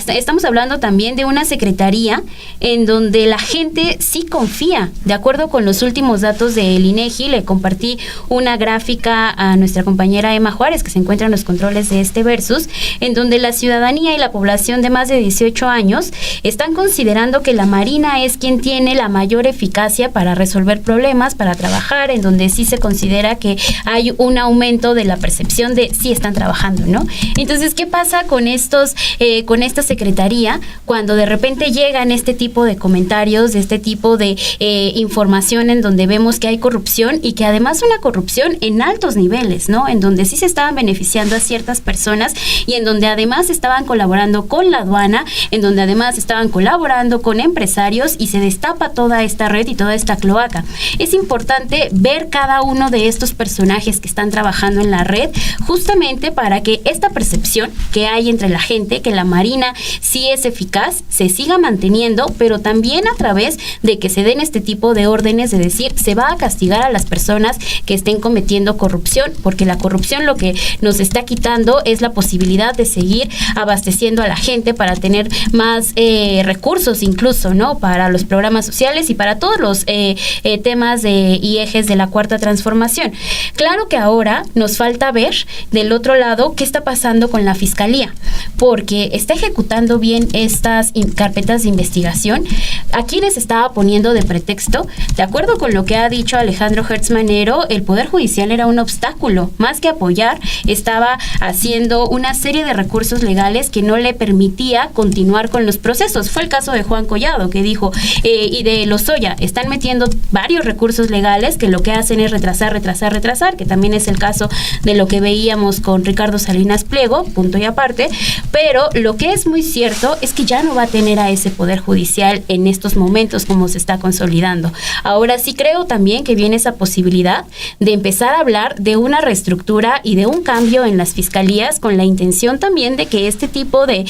Estamos hablando también de una secretaría en donde la gente sí confía. De acuerdo con los últimos datos del INEGI, le compartí una gráfica a nuestra compañera Emma Juárez, que se encuentra en los controles de este Versus, en donde la ciudadanía y la población de más de 18 años están considerando que la Marina es quien tiene la mayor eficacia para resolver problemas, para trabajar, en donde sí se considera que hay un aumento de la percepción de sí están trabajando, ¿no? Entonces, ¿qué pasa con con esta secretaría cuando de repente llegan este tipo de comentarios, este tipo de información en donde vemos que hay corrupción, y que además una corrupción en altos niveles, ¿no?, en donde sí se estaban beneficiando a ciertas personas y en donde además estaban colaborando con la aduana, en donde además estaban colaborando con empresarios, y se destapa toda esta red y toda esta cloaca? Es importante ver cada uno de estos personajes que están trabajando en la red, justamente para que esta percepción que hay entre la gente, que la Marina sí es eficaz, se siga manteniendo, pero también a través de que se den este tipo de órdenes de decir, se va a castigar a las personas que estén cometiendo corrupción, porque la corrupción lo que nos está quitando es la posibilidad de seguir abasteciendo a la gente para tener más recursos, incluso, ¿no?, para los programas sociales y para todos los temas y ejes de la cuarta transformación. Claro que ahora nos falta ver del otro lado qué está pasando con la Fiscalía, porque está ejecutando bien estas carpetas de investigación. ¿A quiénes estaba poniendo de pretexto? De acuerdo con lo que ha dicho Alejandro Hertz Manero, el Poder Judicial era un obstáculo, más que apoyar, estaba haciendo una serie de recursos legales que no le permitía continuar con los procesos. Fue el caso de Juan Collado, que dijo, y de Lozoya, están metiendo varios recursos legales que lo que hacen es retrasar, que también es el caso de lo que veíamos con Ricardo Salinas Pliego, punto y aparte, pero lo que es muy cierto es que ya no va a tener a ese Poder Judicial en estos momentos como se está consolidando. Ahora sí creo también que viene esa posibilidad oportunidad de empezar a hablar de una reestructura y de un cambio en las fiscalías, con la intención también de que este tipo de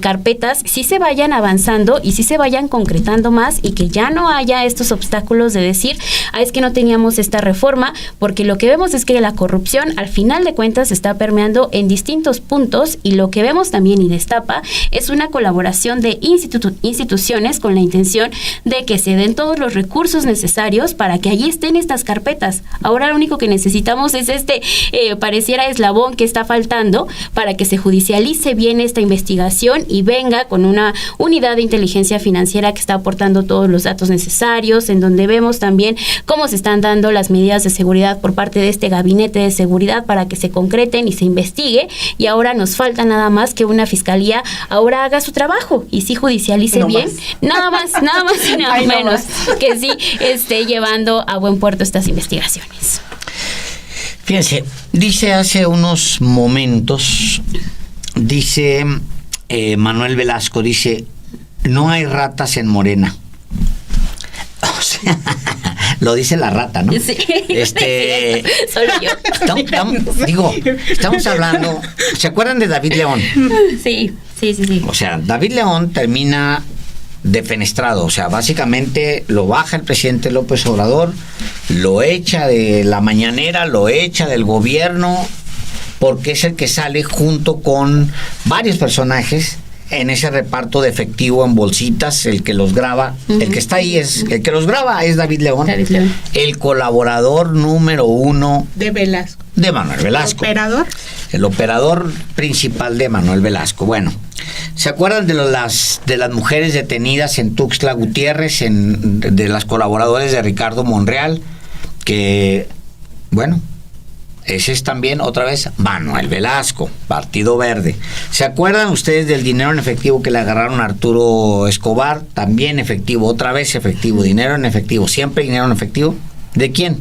carpetas sí se vayan avanzando y sí se vayan concretando más, y que ya no haya estos obstáculos de decir, es que no teníamos esta reforma, porque lo que vemos es que la corrupción al final de cuentas está permeando en distintos puntos, y lo que vemos también y destapa es una colaboración de instituciones con la intención de que se den todos los recursos necesarios para que allí estén estas carpetas. Ahora lo único que necesitamos es pareciera eslabón que está faltando para que se judicialice bien esta investigación y venga con una unidad de inteligencia financiera que está aportando todos los datos necesarios, en donde vemos también cómo se están dando las medidas de seguridad por parte de este gabinete de seguridad para que se concreten y se investigue, y ahora nos falta nada más que una fiscalía ahora haga su trabajo y sí judicialice bien, nada más y nada menos, que sí esté llevando a buen puerto estas investigaciones. Fíjense, dice hace unos momentos, dice Manuel Velasco, dice, no hay ratas en Morena. O sea, lo dice la rata, ¿no? Sí, solo yo. Estamos hablando, ¿se acuerdan de David León? Sí. O sea, David León termina defenestrado, o sea, básicamente lo baja el presidente López Obrador, lo echa de la mañanera, lo echa del gobierno, porque es el que sale junto con varios personajes en ese reparto de efectivo en bolsitas, el que los graba, el que está ahí el que los graba es David León, el colaborador número 1 de Velasco, de Manuel Velasco, el operador principal de Manuel Velasco. Bueno, ¿se acuerdan de las mujeres detenidas en Tuxtla Gutiérrez, de las colaboradores de Ricardo Monreal? Que, bueno, ese es también otra vez Manuel Velasco, Partido Verde. ¿Se acuerdan ustedes del dinero en efectivo que le agarraron a Arturo Escobar? También efectivo, otra vez efectivo, dinero en efectivo, siempre dinero en efectivo. ¿De quién?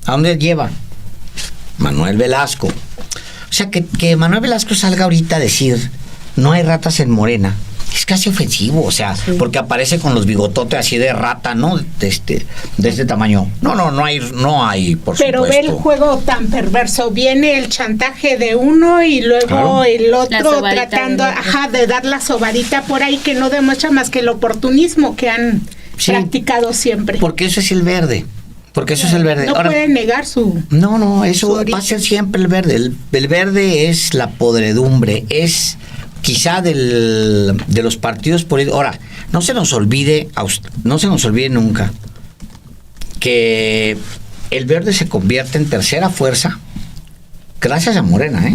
¿A dónde lleva? Manuel Velasco. O sea, que Manuel Velasco salga ahorita a decir, no hay ratas en Morena, es casi ofensivo, o sea, porque aparece con los bigototes así de rata, ¿no? De este tamaño. No hay, por Pero supuesto. ve el juego tan perverso, viene el chantaje de uno y luego el otro tratando de dar la sobadita por ahí, que no demuestra más que el oportunismo que han practicado siempre. Porque eso es el verde. Porque eso es el verde. No pueden negar su... No, eso va a ser siempre el verde. El verde es la podredumbre, es quizá de los partidos políticos. Ahora, no se nos olvide nunca que el verde se convierte en tercera fuerza gracias a Morena, ¿eh?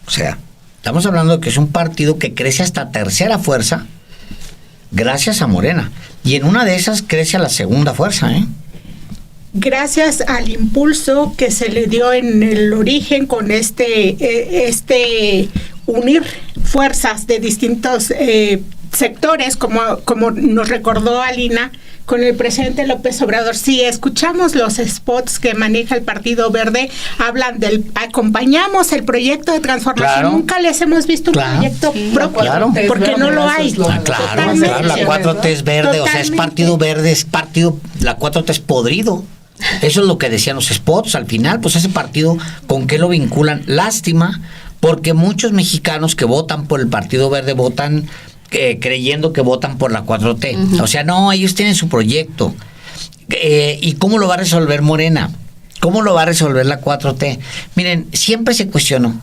O sea, estamos hablando de que es un partido que crece hasta tercera fuerza gracias a Morena. Y en una de esas crece a la segunda fuerza, ¿eh? Gracias al impulso que se le dio en el origen con este unir fuerzas de distintos sectores, como nos recordó Alina, con el presidente López Obrador. Si escuchamos los spots que maneja el Partido Verde, hablan acompañamos el proyecto de transformación. Nunca les hemos visto un proyecto propio, porque no lo hay. La 4T es verde, o sea, es Partido Verde, la 4T es podrido. Eso es lo que decían los spots. Al final, pues ese partido, ¿con qué lo vinculan? Lástima, porque muchos mexicanos que votan por el Partido Verde votan creyendo que votan por la 4T. O sea, no, ellos tienen su proyecto. ¿Y cómo lo va a resolver Morena? ¿Cómo lo va a resolver la 4T? Miren, siempre se cuestionó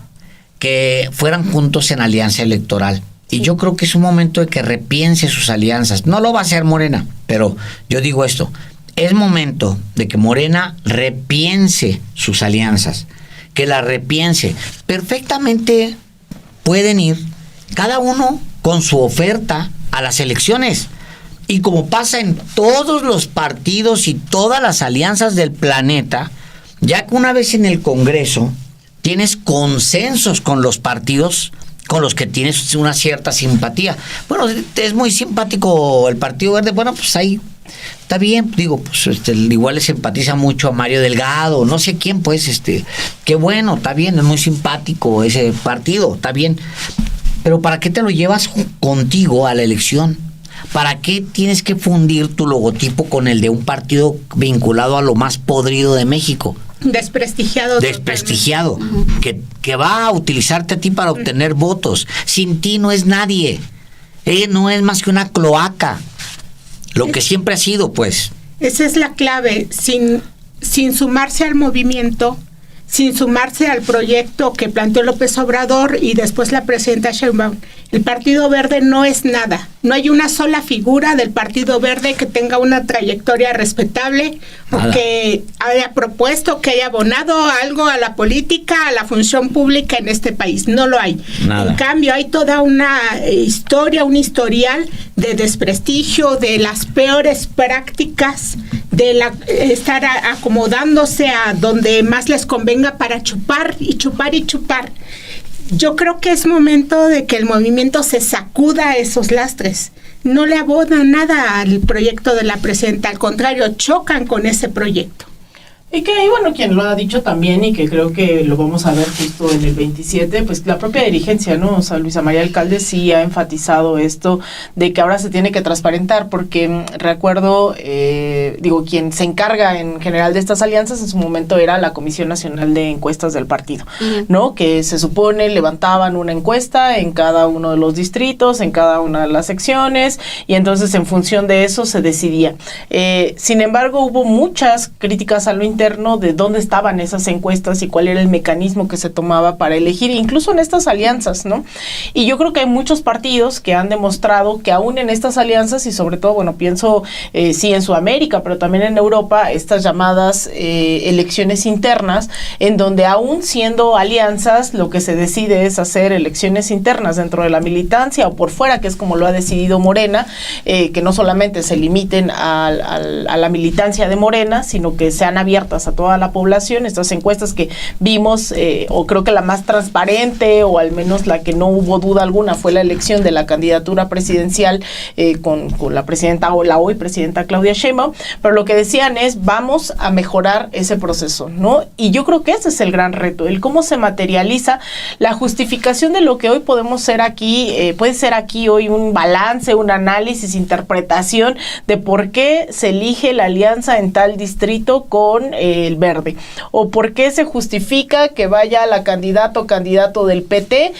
que fueran juntos en alianza electoral. Y yo creo que es un momento de que repiense sus alianzas. No lo va a hacer Morena, pero yo digo esto. Es momento de que Morena repiense sus alianzas, que la repiense. Perfectamente pueden ir cada uno con su oferta a las elecciones. Y como pasa en todos los partidos y todas las alianzas del planeta, ya que una vez en el Congreso tienes consensos con los partidos con los que tienes una cierta simpatía. Bueno, es muy simpático el Partido Verde, bueno, pues ahí está bien, digo, pues igual le simpatiza mucho a Mario Delgado, no sé quién, pues, qué bueno, está bien, es muy simpático ese partido, está bien, pero ¿para qué te lo llevas contigo a la elección? ¿Para qué tienes que fundir tu logotipo con el de un partido vinculado a lo más podrido de México? Desprestigiado. Que va a utilizarte a ti para obtener votos. Sin ti no es nadie. No es más que una cloaca. Lo que siempre ha sido, pues. Esa es la clave. Sin sumarse al movimiento, sin sumarse al proyecto que planteó López Obrador y después la presidenta Sheinbaum, el Partido Verde no es nada. No hay una sola figura del Partido Verde que tenga una trayectoria respetable o que haya propuesto, que haya abonado algo a la política, a la función pública en este país. No lo hay. Nada. En cambio, hay toda una historia, un historial de desprestigio, de las peores prácticas, de estar acomodándose a donde más les convenga para chupar y chupar y chupar. Yo creo que es momento de que el movimiento se sacuda esos lastres. No le abonan nada al proyecto de la presidenta, al contrario, chocan con ese proyecto. Y que, bueno, quien lo ha dicho también, y que creo que lo vamos a ver justo en el 27, pues la propia dirigencia, ¿no? O sea, Luisa María Alcalde sí ha enfatizado esto de que ahora se tiene que transparentar, porque recuerdo, quien se encarga en general de estas alianzas en su momento era la Comisión Nacional de Encuestas del partido, ¿no? Que se supone levantaban una encuesta en cada uno de los distritos, en cada una de las secciones, y entonces en función de eso se decidía. Sin embargo, hubo muchas críticas a lo interno de dónde estaban esas encuestas y cuál era el mecanismo que se tomaba para elegir, incluso en estas alianzas, ¿no? Y yo creo que hay muchos partidos que han demostrado que aún en estas alianzas, y sobre todo, bueno, pienso sí en Sudamérica, pero también en Europa, estas llamadas elecciones internas, en donde aún siendo alianzas, lo que se decide es hacer elecciones internas dentro de la militancia o por fuera, que es como lo ha decidido Morena, que no solamente se limiten a la militancia de Morena, sino que sean abiertas a toda la población. Estas encuestas que vimos, o creo que la más transparente, o al menos la que no hubo duda alguna, fue la elección de la candidatura presidencial con la presidenta, o la hoy presidenta Claudia Sheinbaum, pero lo que decían es, vamos a mejorar ese proceso, ¿no? Y yo creo que ese es el gran reto, el cómo se materializa la justificación de lo que hoy podemos ser aquí, puede ser aquí hoy un balance, un análisis, interpretación de por qué se elige la alianza en tal distrito con el Verde, o por qué se justifica que vaya la candidato del PT,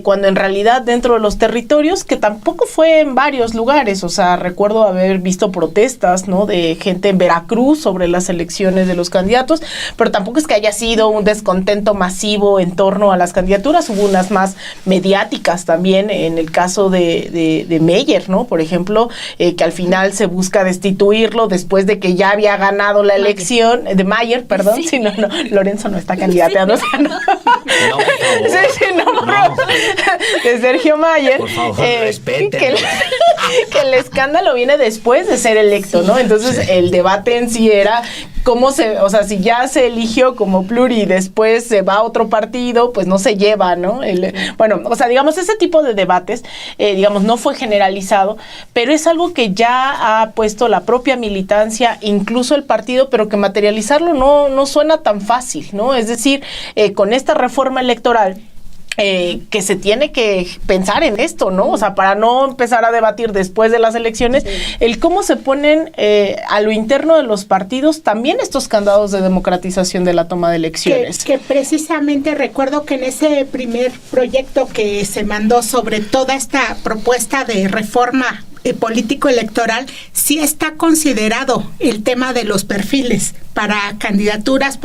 cuando en realidad dentro de los territorios, que tampoco fue en varios lugares, o sea, recuerdo haber visto protestas, ¿no?, de gente en Veracruz sobre las elecciones de los candidatos, pero tampoco es que haya sido un descontento masivo en torno a las candidaturas. Hubo unas más mediáticas también, en el caso de Meyer, ¿no?, por ejemplo, que al final se busca destituirlo después de que ya había ganado la elección, de Mayer, perdón, sí. No, Lorenzo no está candidateando, sí. O sea, no. No. De Sergio Mayer. Por favor, respeten. Que el escándalo viene después de ser electo, sí, ¿no? Entonces, sí, el debate en sí era cómo si ya se eligió como pluri y después se va a otro partido, pues no se lleva, ¿no? Ese tipo de debates, no fue generalizado, pero es algo que ya ha puesto la propia militancia, incluso el partido, pero que materializarlo no suena tan fácil, ¿no? Es decir, con esta reforma electoral, que se tiene que pensar en esto, ¿no? O sea, para no empezar a debatir después de las elecciones, sí, el cómo se ponen a lo interno de los partidos también estos candados de democratización de la toma de elecciones. Que precisamente recuerdo que en ese primer proyecto que se mandó sobre toda esta propuesta de reforma político electoral, sí está considerado el tema de los perfiles para candidaturas,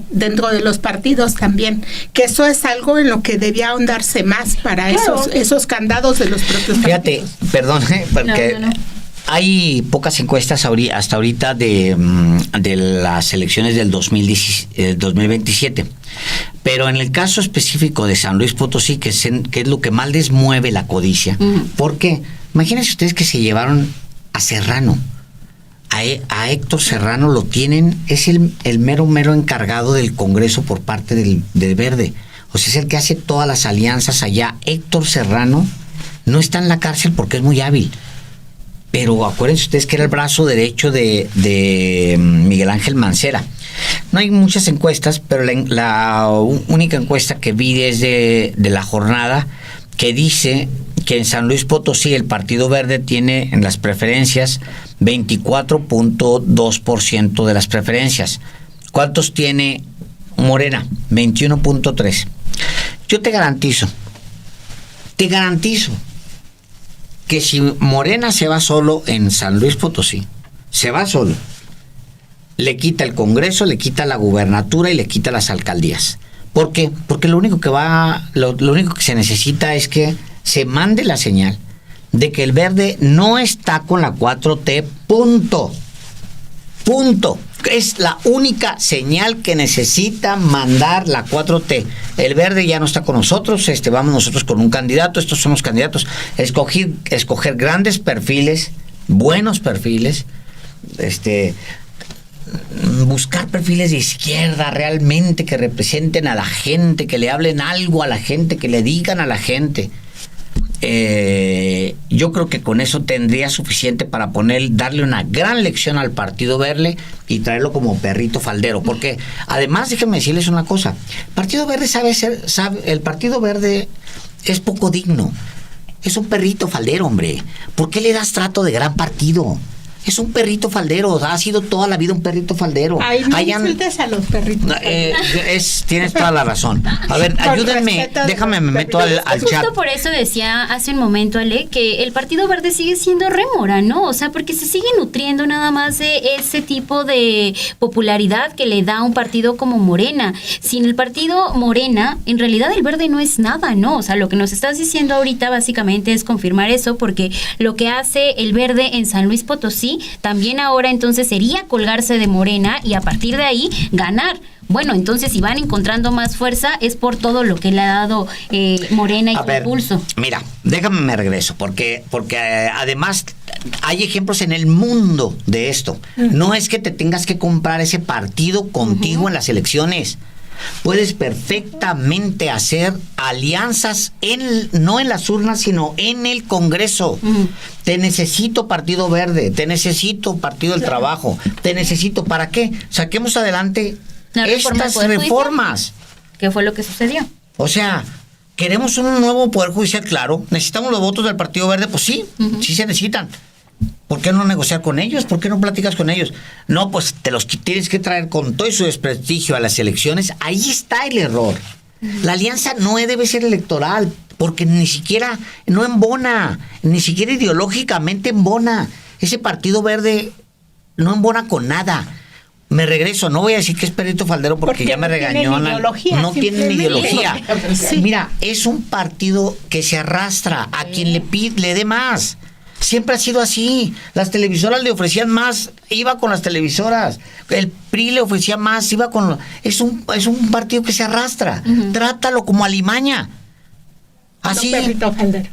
dentro de los partidos también, que eso es algo en lo que debía ahondarse más para esos candados de los propios partidos. Fíjate, perdón, porque no. Hay pocas encuestas hasta ahorita de las elecciones del 2027, pero en el caso específico de San Luis Potosí, que es lo que más les mueve la codicia, ¿por qué? Imagínense ustedes que se llevaron a Serrano, a Héctor Serrano lo tienen, es el mero encargado del Congreso por parte del Verde, o sea, es el que hace todas las alianzas allá. Héctor Serrano no está en la cárcel porque es muy hábil, pero acuérdense ustedes que era el brazo derecho de Miguel Ángel Mancera. No hay muchas encuestas, pero la única encuesta que vi es de La Jornada, que dice que en San Luis Potosí el Partido Verde tiene en las preferencias 24.2% de las preferencias. ¿Cuántos tiene Morena? 21.3%. Yo te garantizo que si Morena se va solo en San Luis Potosí, se va solo, le quita el Congreso, le quita la gubernatura y le quita las alcaldías. ¿Por qué? Porque lo único que se necesita es que se mande la señal de que el Verde no está con la 4T, punto. Es la única señal que necesita mandar la 4T. El Verde ya no está con nosotros, vamos nosotros con un candidato, estos somos candidatos. Escoger grandes perfiles, buenos perfiles, buscar perfiles de izquierda realmente que representen a la gente, que le hablen algo a la gente, que le digan a la gente. Yo creo que con eso tendría suficiente para darle una gran lección al Partido Verde y traerlo como perrito faldero, porque además déjenme decirles una cosa, el Partido Verde el Partido Verde es poco digno, es un perrito faldero, hombre. ¿Por qué le das trato de gran partido? Es un perrito faldero, ha sido toda la vida un perrito faldero. Ay, no insultes a los perritos. Tienes toda la razón. A ver, ayúdenme, déjame me meto al chat. Justo por eso decía hace un momento, Ale, que el Partido Verde sigue siendo rémora, ¿no? O sea, porque se sigue nutriendo nada más de ese tipo de popularidad que le da un partido como Morena. Sin el partido Morena, en realidad el Verde no es nada, ¿no? O sea, lo que nos estás diciendo ahorita básicamente es confirmar eso, porque lo que hace el Verde en San Luis Potosí también ahora entonces sería colgarse de Morena y a partir de ahí ganar. Bueno, entonces si van encontrando más fuerza es por todo lo que le ha dado Morena y su impulso. Mira, déjame me regreso, porque además hay ejemplos en el mundo de esto. No es que te tengas que comprar ese partido contigo en las elecciones. Puedes perfectamente hacer alianzas no en las urnas, sino en el Congreso. Te necesito, Partido Verde, te necesito, Partido del Trabajo, te necesito. ¿Para qué? Saquemos adelante estas reformas. ¿Qué fue lo que sucedió? O sea, queremos un nuevo Poder Judicial, claro. ¿Necesitamos los votos del Partido Verde? Pues sí, sí se necesitan. ¿Por qué no negociar con ellos? ¿Por qué no platicas con ellos? No, pues te los tienes que traer con todo su desprestigio a las elecciones. Ahí está el error. La alianza no debe ser electoral, porque ni siquiera no embona, ni siquiera ideológicamente embona. Ese Partido Verde no embona con nada. Me regreso, no voy a decir que es perrito faldero porque ya me regañó. No tienen ideología. Sí. Mira, es un partido que se arrastra a quien le dé más. Siempre ha sido así. Las televisoras le ofrecían más, iba con las televisoras. El PRI le ofrecía más, iba con... Es un partido que se arrastra. Trátalo como alimaña. Así.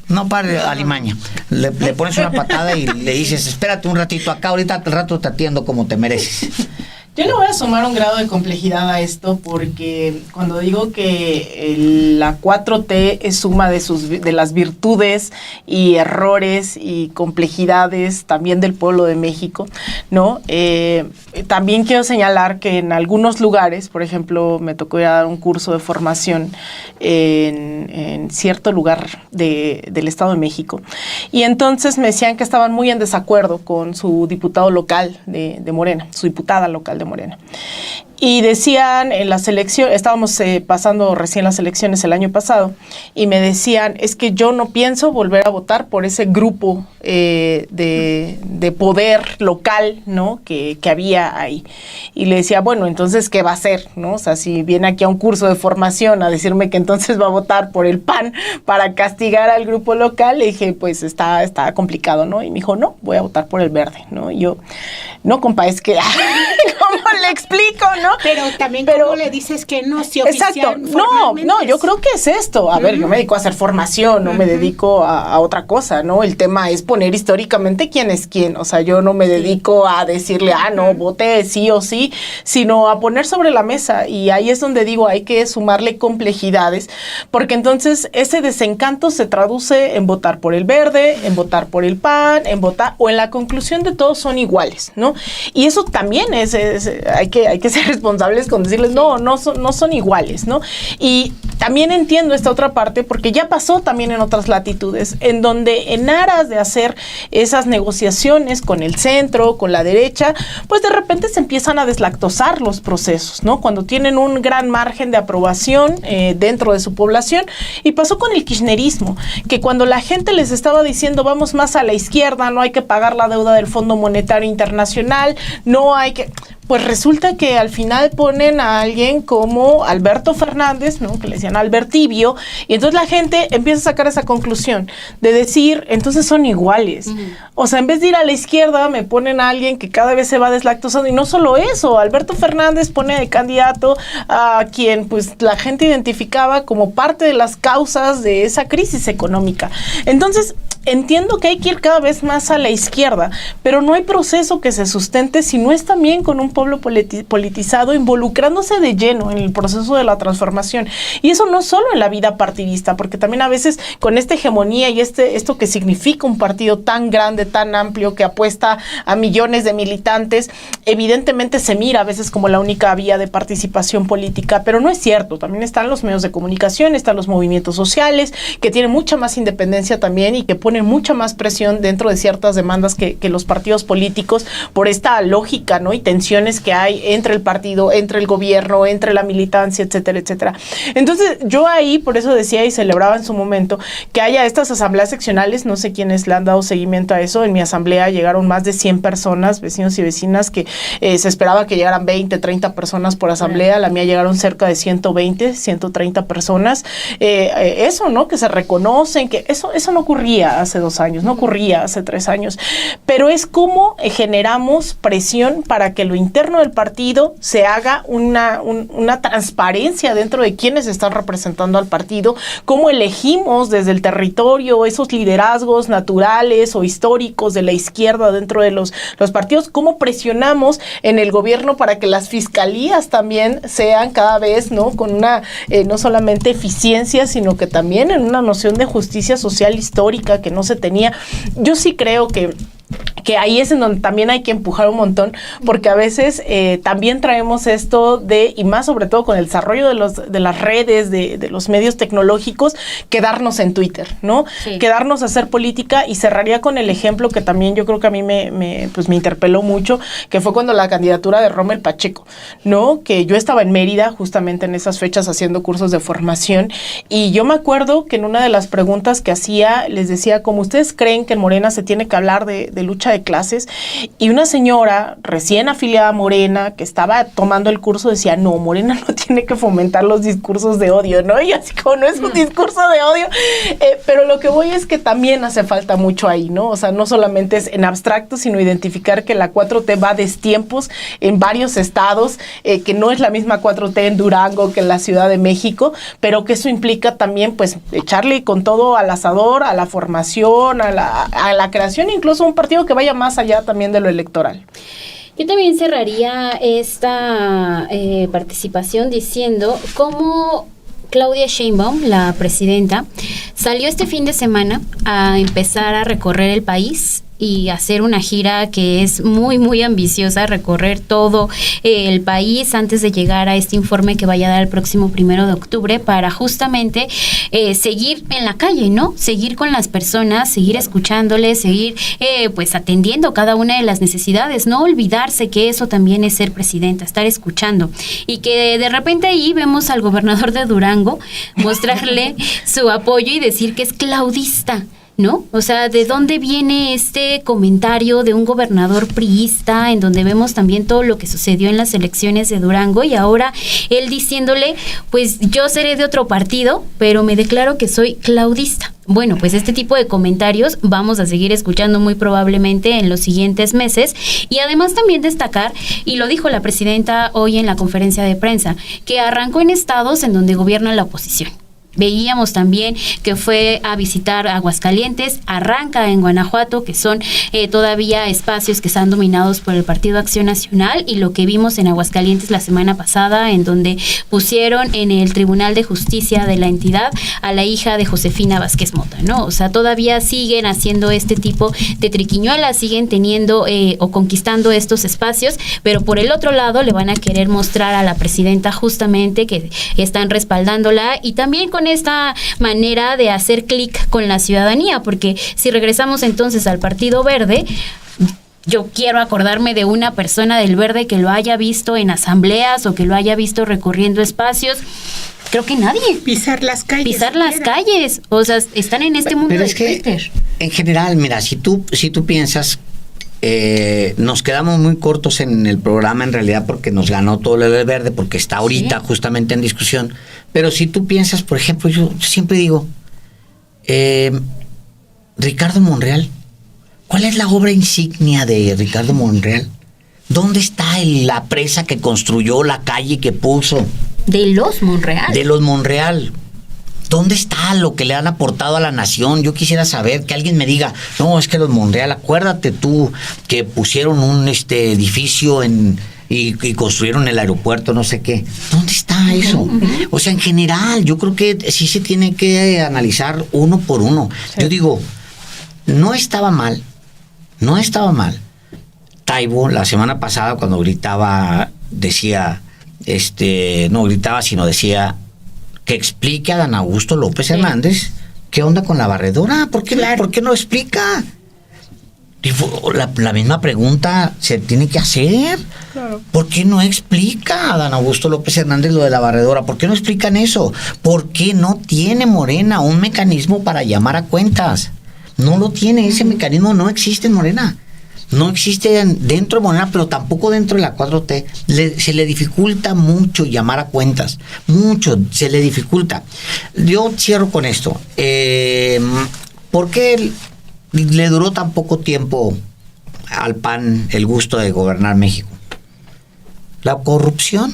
No para alimaña. Le pones una patada y le dices, espérate un ratito acá, ahorita al rato te atiendo como te mereces. Yo le voy a sumar un grado de complejidad a esto, porque cuando digo que la 4T es suma de las virtudes y errores y complejidades también del pueblo de México, ¿no? También quiero señalar que en algunos lugares, por ejemplo, me tocó ir a dar un curso de formación en cierto lugar del Estado de México, y entonces me decían que estaban muy en desacuerdo con su diputado local de Morena, su diputada local de Morena. Y decían en las elecciones, estábamos pasando recién las elecciones el año pasado, y me decían, es que yo no pienso volver a votar por ese grupo de poder local, ¿no? que había ahí. Y le decía, bueno, entonces, ¿qué va a hacer? ¿No? O sea, si viene aquí a un curso de formación a decirme que entonces va a votar por el PAN para castigar al grupo local, le dije, pues está complicado, ¿no? Y me dijo, no, voy a votar por el Verde, ¿no? Y yo, no, compa, es que, ¿cómo le explico, no? Pero también, ¿cómo le dices que no? Si exacto, no, yo creo que es esto. A ver, yo me dedico a hacer formación, no me dedico a otra cosa, ¿no? El tema es poner históricamente quién es quién. O sea, yo no me dedico a decirle, no, vote sí o sí, sino a poner sobre la mesa. Y ahí es donde digo, hay que sumarle complejidades, porque entonces ese desencanto se traduce en votar por el Verde, en votar por el PAN, en votar, o en la conclusión de todos son iguales, ¿no? Y eso también hay que ser responsables con decirles, no son iguales, ¿no? Y también entiendo esta otra parte porque ya pasó también en otras latitudes, en donde en aras de hacer esas negociaciones con el centro, con la derecha, pues de repente se empiezan a deslactosar los procesos, ¿no? Cuando tienen un gran margen de aprobación dentro de su población. Y pasó con el kirchnerismo, que cuando la gente les estaba diciendo vamos más a la izquierda, no hay que pagar la deuda del Fondo Monetario Internacional, no hay que... Pues resulta que al final ponen a alguien como Alberto Fernández, ¿no? Que le decían Albertibio, y entonces la gente empieza a sacar esa conclusión de decir, entonces son iguales. O sea, en vez de ir a la izquierda, me ponen a alguien que cada vez se va deslactosando, y no solo eso, Alberto Fernández pone de candidato a quien pues la gente identificaba como parte de las causas de esa crisis económica. Entonces, entiendo que hay que ir cada vez más a la izquierda, pero no hay proceso que se sustente si no es también con un pueblo politizado involucrándose de lleno en el proceso de la transformación. Y eso no solo en la vida partidista, porque también a veces con esta hegemonía y esto que significa un partido tan grande, tan amplio, que apuesta a millones de militantes, evidentemente se mira a veces como la única vía de participación política, pero no es cierto. También están los medios de comunicación, están los movimientos sociales, que tienen mucha más independencia también y que ponen mucha más presión dentro de ciertas demandas que los partidos políticos por esta lógica, ¿no? Y tensiones que hay entre el partido, entre el gobierno, entre la militancia, etcétera, etcétera. Entonces, yo ahí, por eso decía y celebraba en su momento que haya estas asambleas seccionales, no sé quiénes le han dado seguimiento a eso. En mi asamblea llegaron más de 100 personas, vecinos y vecinas, que se esperaba que llegaran 20, 30 personas por asamblea. La mía llegaron cerca de 120, 130 personas. Eso, ¿no? Que se reconocen, que eso no ocurría hace 2 años, no ocurría hace 3 años, pero es como generamos presión para que lo interno del partido se haga una transparencia dentro de quienes están representando al partido, cómo elegimos desde el territorio esos liderazgos naturales o históricos de la izquierda dentro de los partidos, cómo presionamos en el gobierno para que las fiscalías también sean cada vez, ¿no? Con una no solamente eficiencia, sino que también en una noción de justicia social histórica que no se tenía. Yo sí creo que ahí es en donde también hay que empujar un montón, porque a veces también traemos esto y más sobre todo con el desarrollo de las redes, de los medios tecnológicos, quedarnos en Twitter, ¿no? Sí. Quedarnos a hacer política, y cerraría con el ejemplo que también yo creo que a mí me interpeló mucho, que fue cuando la candidatura de Rommel Pacheco, ¿no? Que yo estaba en Mérida justamente en esas fechas haciendo cursos de formación, y yo me acuerdo que en una de las preguntas que hacía, les decía, como ustedes creen que en Morena se tiene que hablar de lucha de clases, y una señora recién afiliada a Morena que estaba tomando el curso decía, no, Morena no tiene que fomentar los discursos de odio, ¿no? Y así como no es un discurso de odio, pero lo que voy es que también hace falta mucho ahí, ¿no? O sea, no solamente es en abstracto, sino identificar que la 4T va a destiempos en varios estados, que no es la misma 4T en Durango que en la Ciudad de México, pero que eso implica también, pues, echarle con todo al asador, a la formación, a la creación, incluso un partido que vaya más allá también de lo electoral. Yo también cerraría esta participación diciendo cómo Claudia Sheinbaum, la presidenta, salió este fin de semana a empezar a recorrer el país y hacer una gira que es muy, muy ambiciosa, recorrer todo el país antes de llegar a este informe que vaya a dar el próximo 1 de octubre para justamente seguir en la calle, ¿no? Seguir con las personas, seguir escuchándoles, seguir pues atendiendo cada una de las necesidades, no olvidarse que eso también es ser presidenta, estar escuchando, y que de repente ahí vemos al gobernador de Durango mostrarle su apoyo y decir que es claudista, ¿no? O sea, ¿de dónde viene este comentario de un gobernador priista en donde vemos también todo lo que sucedió en las elecciones de Durango, y ahora él diciéndole, pues yo seré de otro partido, pero me declaro que soy claudista? Bueno, pues este tipo de comentarios vamos a seguir escuchando muy probablemente en los siguientes meses, y además también destacar, y lo dijo la presidenta hoy en la conferencia de prensa, que arrancó en estados en donde gobierna la oposición. Veíamos también que fue a visitar Aguascalientes, arranca en Guanajuato, que son todavía espacios que están dominados por el Partido Acción Nacional, y lo que vimos en Aguascalientes la semana pasada, en donde pusieron en el Tribunal de Justicia de la entidad a la hija de Josefina Vázquez Mota, ¿no? O sea, todavía siguen haciendo este tipo de triquiñuelas, siguen teniendo o conquistando estos espacios, pero por el otro lado le van a querer mostrar a la presidenta justamente que están respaldándola, y también con esta manera de hacer clic con la ciudadanía, porque si regresamos entonces al Partido Verde, yo quiero acordarme de una persona del Verde que lo haya visto en asambleas o que lo haya visto recorriendo espacios. Creo que nadie. Pisar las calles. O sea, están en este mundo pero de es que, Twitter. En general, mira, si tú piensas, nos quedamos muy cortos en el programa en realidad porque nos ganó todo lo del Verde, porque está ahorita justamente en discusión. Pero si tú piensas, por ejemplo, yo siempre digo, Ricardo Monreal, ¿cuál es la obra insignia de Ricardo Monreal? ¿Dónde está la presa que construyó, la calle que puso? De los Monreal. De los Monreal. ¿Dónde está lo que le han aportado a la nación? Yo quisiera saber, que alguien me diga, no, es que los Monreal, acuérdate tú que pusieron un edificio y construyeron el aeropuerto, no sé qué. ¿Dónde está eso? O sea, en general, yo creo que sí se tiene que analizar uno por uno. Sí. Yo digo, no estaba mal. Taibo, la semana pasada, cuando gritaba, decía, no gritaba, sino decía que explique a Dan Augusto López Hernández qué onda con la barredora. ¿Por qué no explica? La misma pregunta se tiene que hacer. Claro. ¿Por qué no explica a Dan Augusto López Hernández lo de la barredora? ¿Por qué no explican eso? ¿Por qué no tiene Morena un mecanismo para llamar a cuentas? No lo tiene, ese mecanismo no existe en Morena. No existe dentro de Morena, pero tampoco dentro de la 4T. Se le dificulta mucho llamar a cuentas. Mucho, se le dificulta. Yo cierro con esto. ¿Por qué le duró tan poco tiempo al PAN el gusto de gobernar México? La corrupción.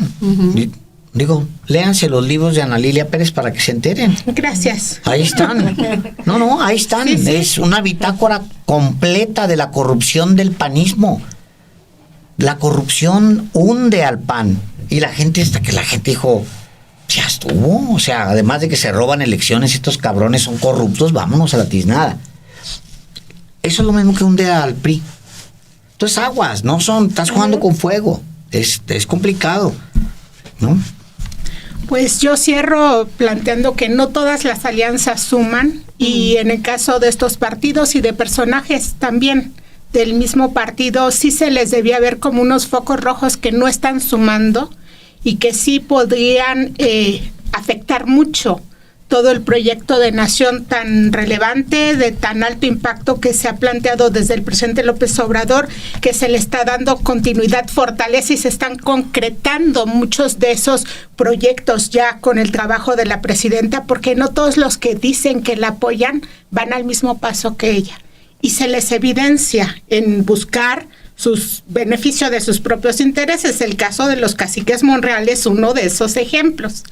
Digo, léanse los libros de Ana Lilia Pérez para que se enteren. Gracias. Ahí están. No, ahí están. Sí. Es una bitácora completa de la corrupción del panismo. La corrupción hunde al PAN. Y la gente, hasta que la gente dijo, ya estuvo. O sea, además de que se roban elecciones, estos cabrones son corruptos, vámonos a la tiznada. Eso es lo mismo que hunde al PRI. Entonces, aguas, estás jugando con fuego. Es complicado, ¿no? Pues yo cierro planteando que no todas las alianzas suman, y en el caso de estos partidos y de personajes también del mismo partido, sí se les debía ver como unos focos rojos que no están sumando y que sí podrían afectar mucho todo el proyecto de nación tan relevante, de tan alto impacto que se ha planteado desde el presidente López Obrador, que se le está dando continuidad, fortaleza, y se están concretando muchos de esos proyectos ya con el trabajo de la presidenta, porque no todos los que dicen que la apoyan van al mismo paso que ella. Y se les evidencia en buscar sus beneficios de sus propios intereses. El caso de los caciques Monreal es uno de esos ejemplos.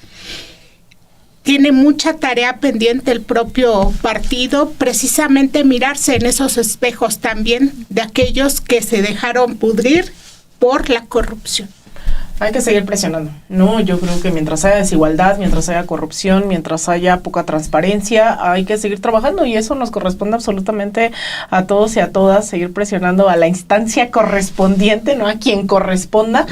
Tiene mucha tarea pendiente el propio partido, precisamente mirarse en esos espejos también de aquellos que se dejaron pudrir por la corrupción. Hay que seguir presionando. No, yo creo que mientras haya desigualdad, mientras haya corrupción, mientras haya poca transparencia, hay que seguir trabajando, y eso nos corresponde absolutamente a todos y a todas, seguir presionando a la instancia correspondiente, no a quien corresponda,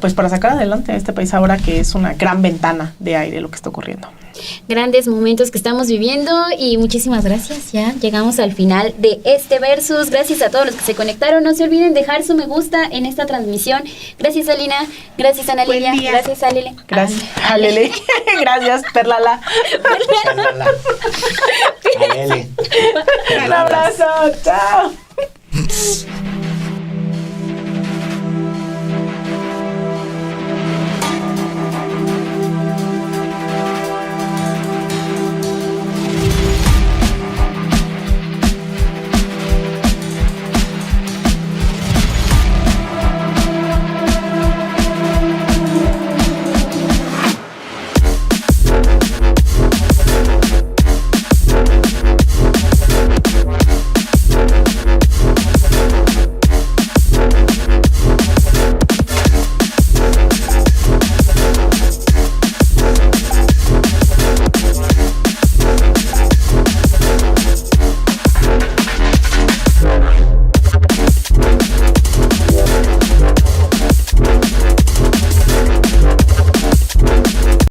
pues para sacar adelante a este país ahora, que es una gran ventana de aire lo que está ocurriendo. Grandes momentos que estamos viviendo, y muchísimas gracias. Ya llegamos al final de este Versus. Gracias a todos los que se conectaron. No se olviden dejar su me gusta en esta transmisión. Gracias, Alina. Gracias, Ana Lilia. Gracias, Alele. Gracias, Alele. Gracias, Perlala. Perlala. Alele. Un abrazo. Chao.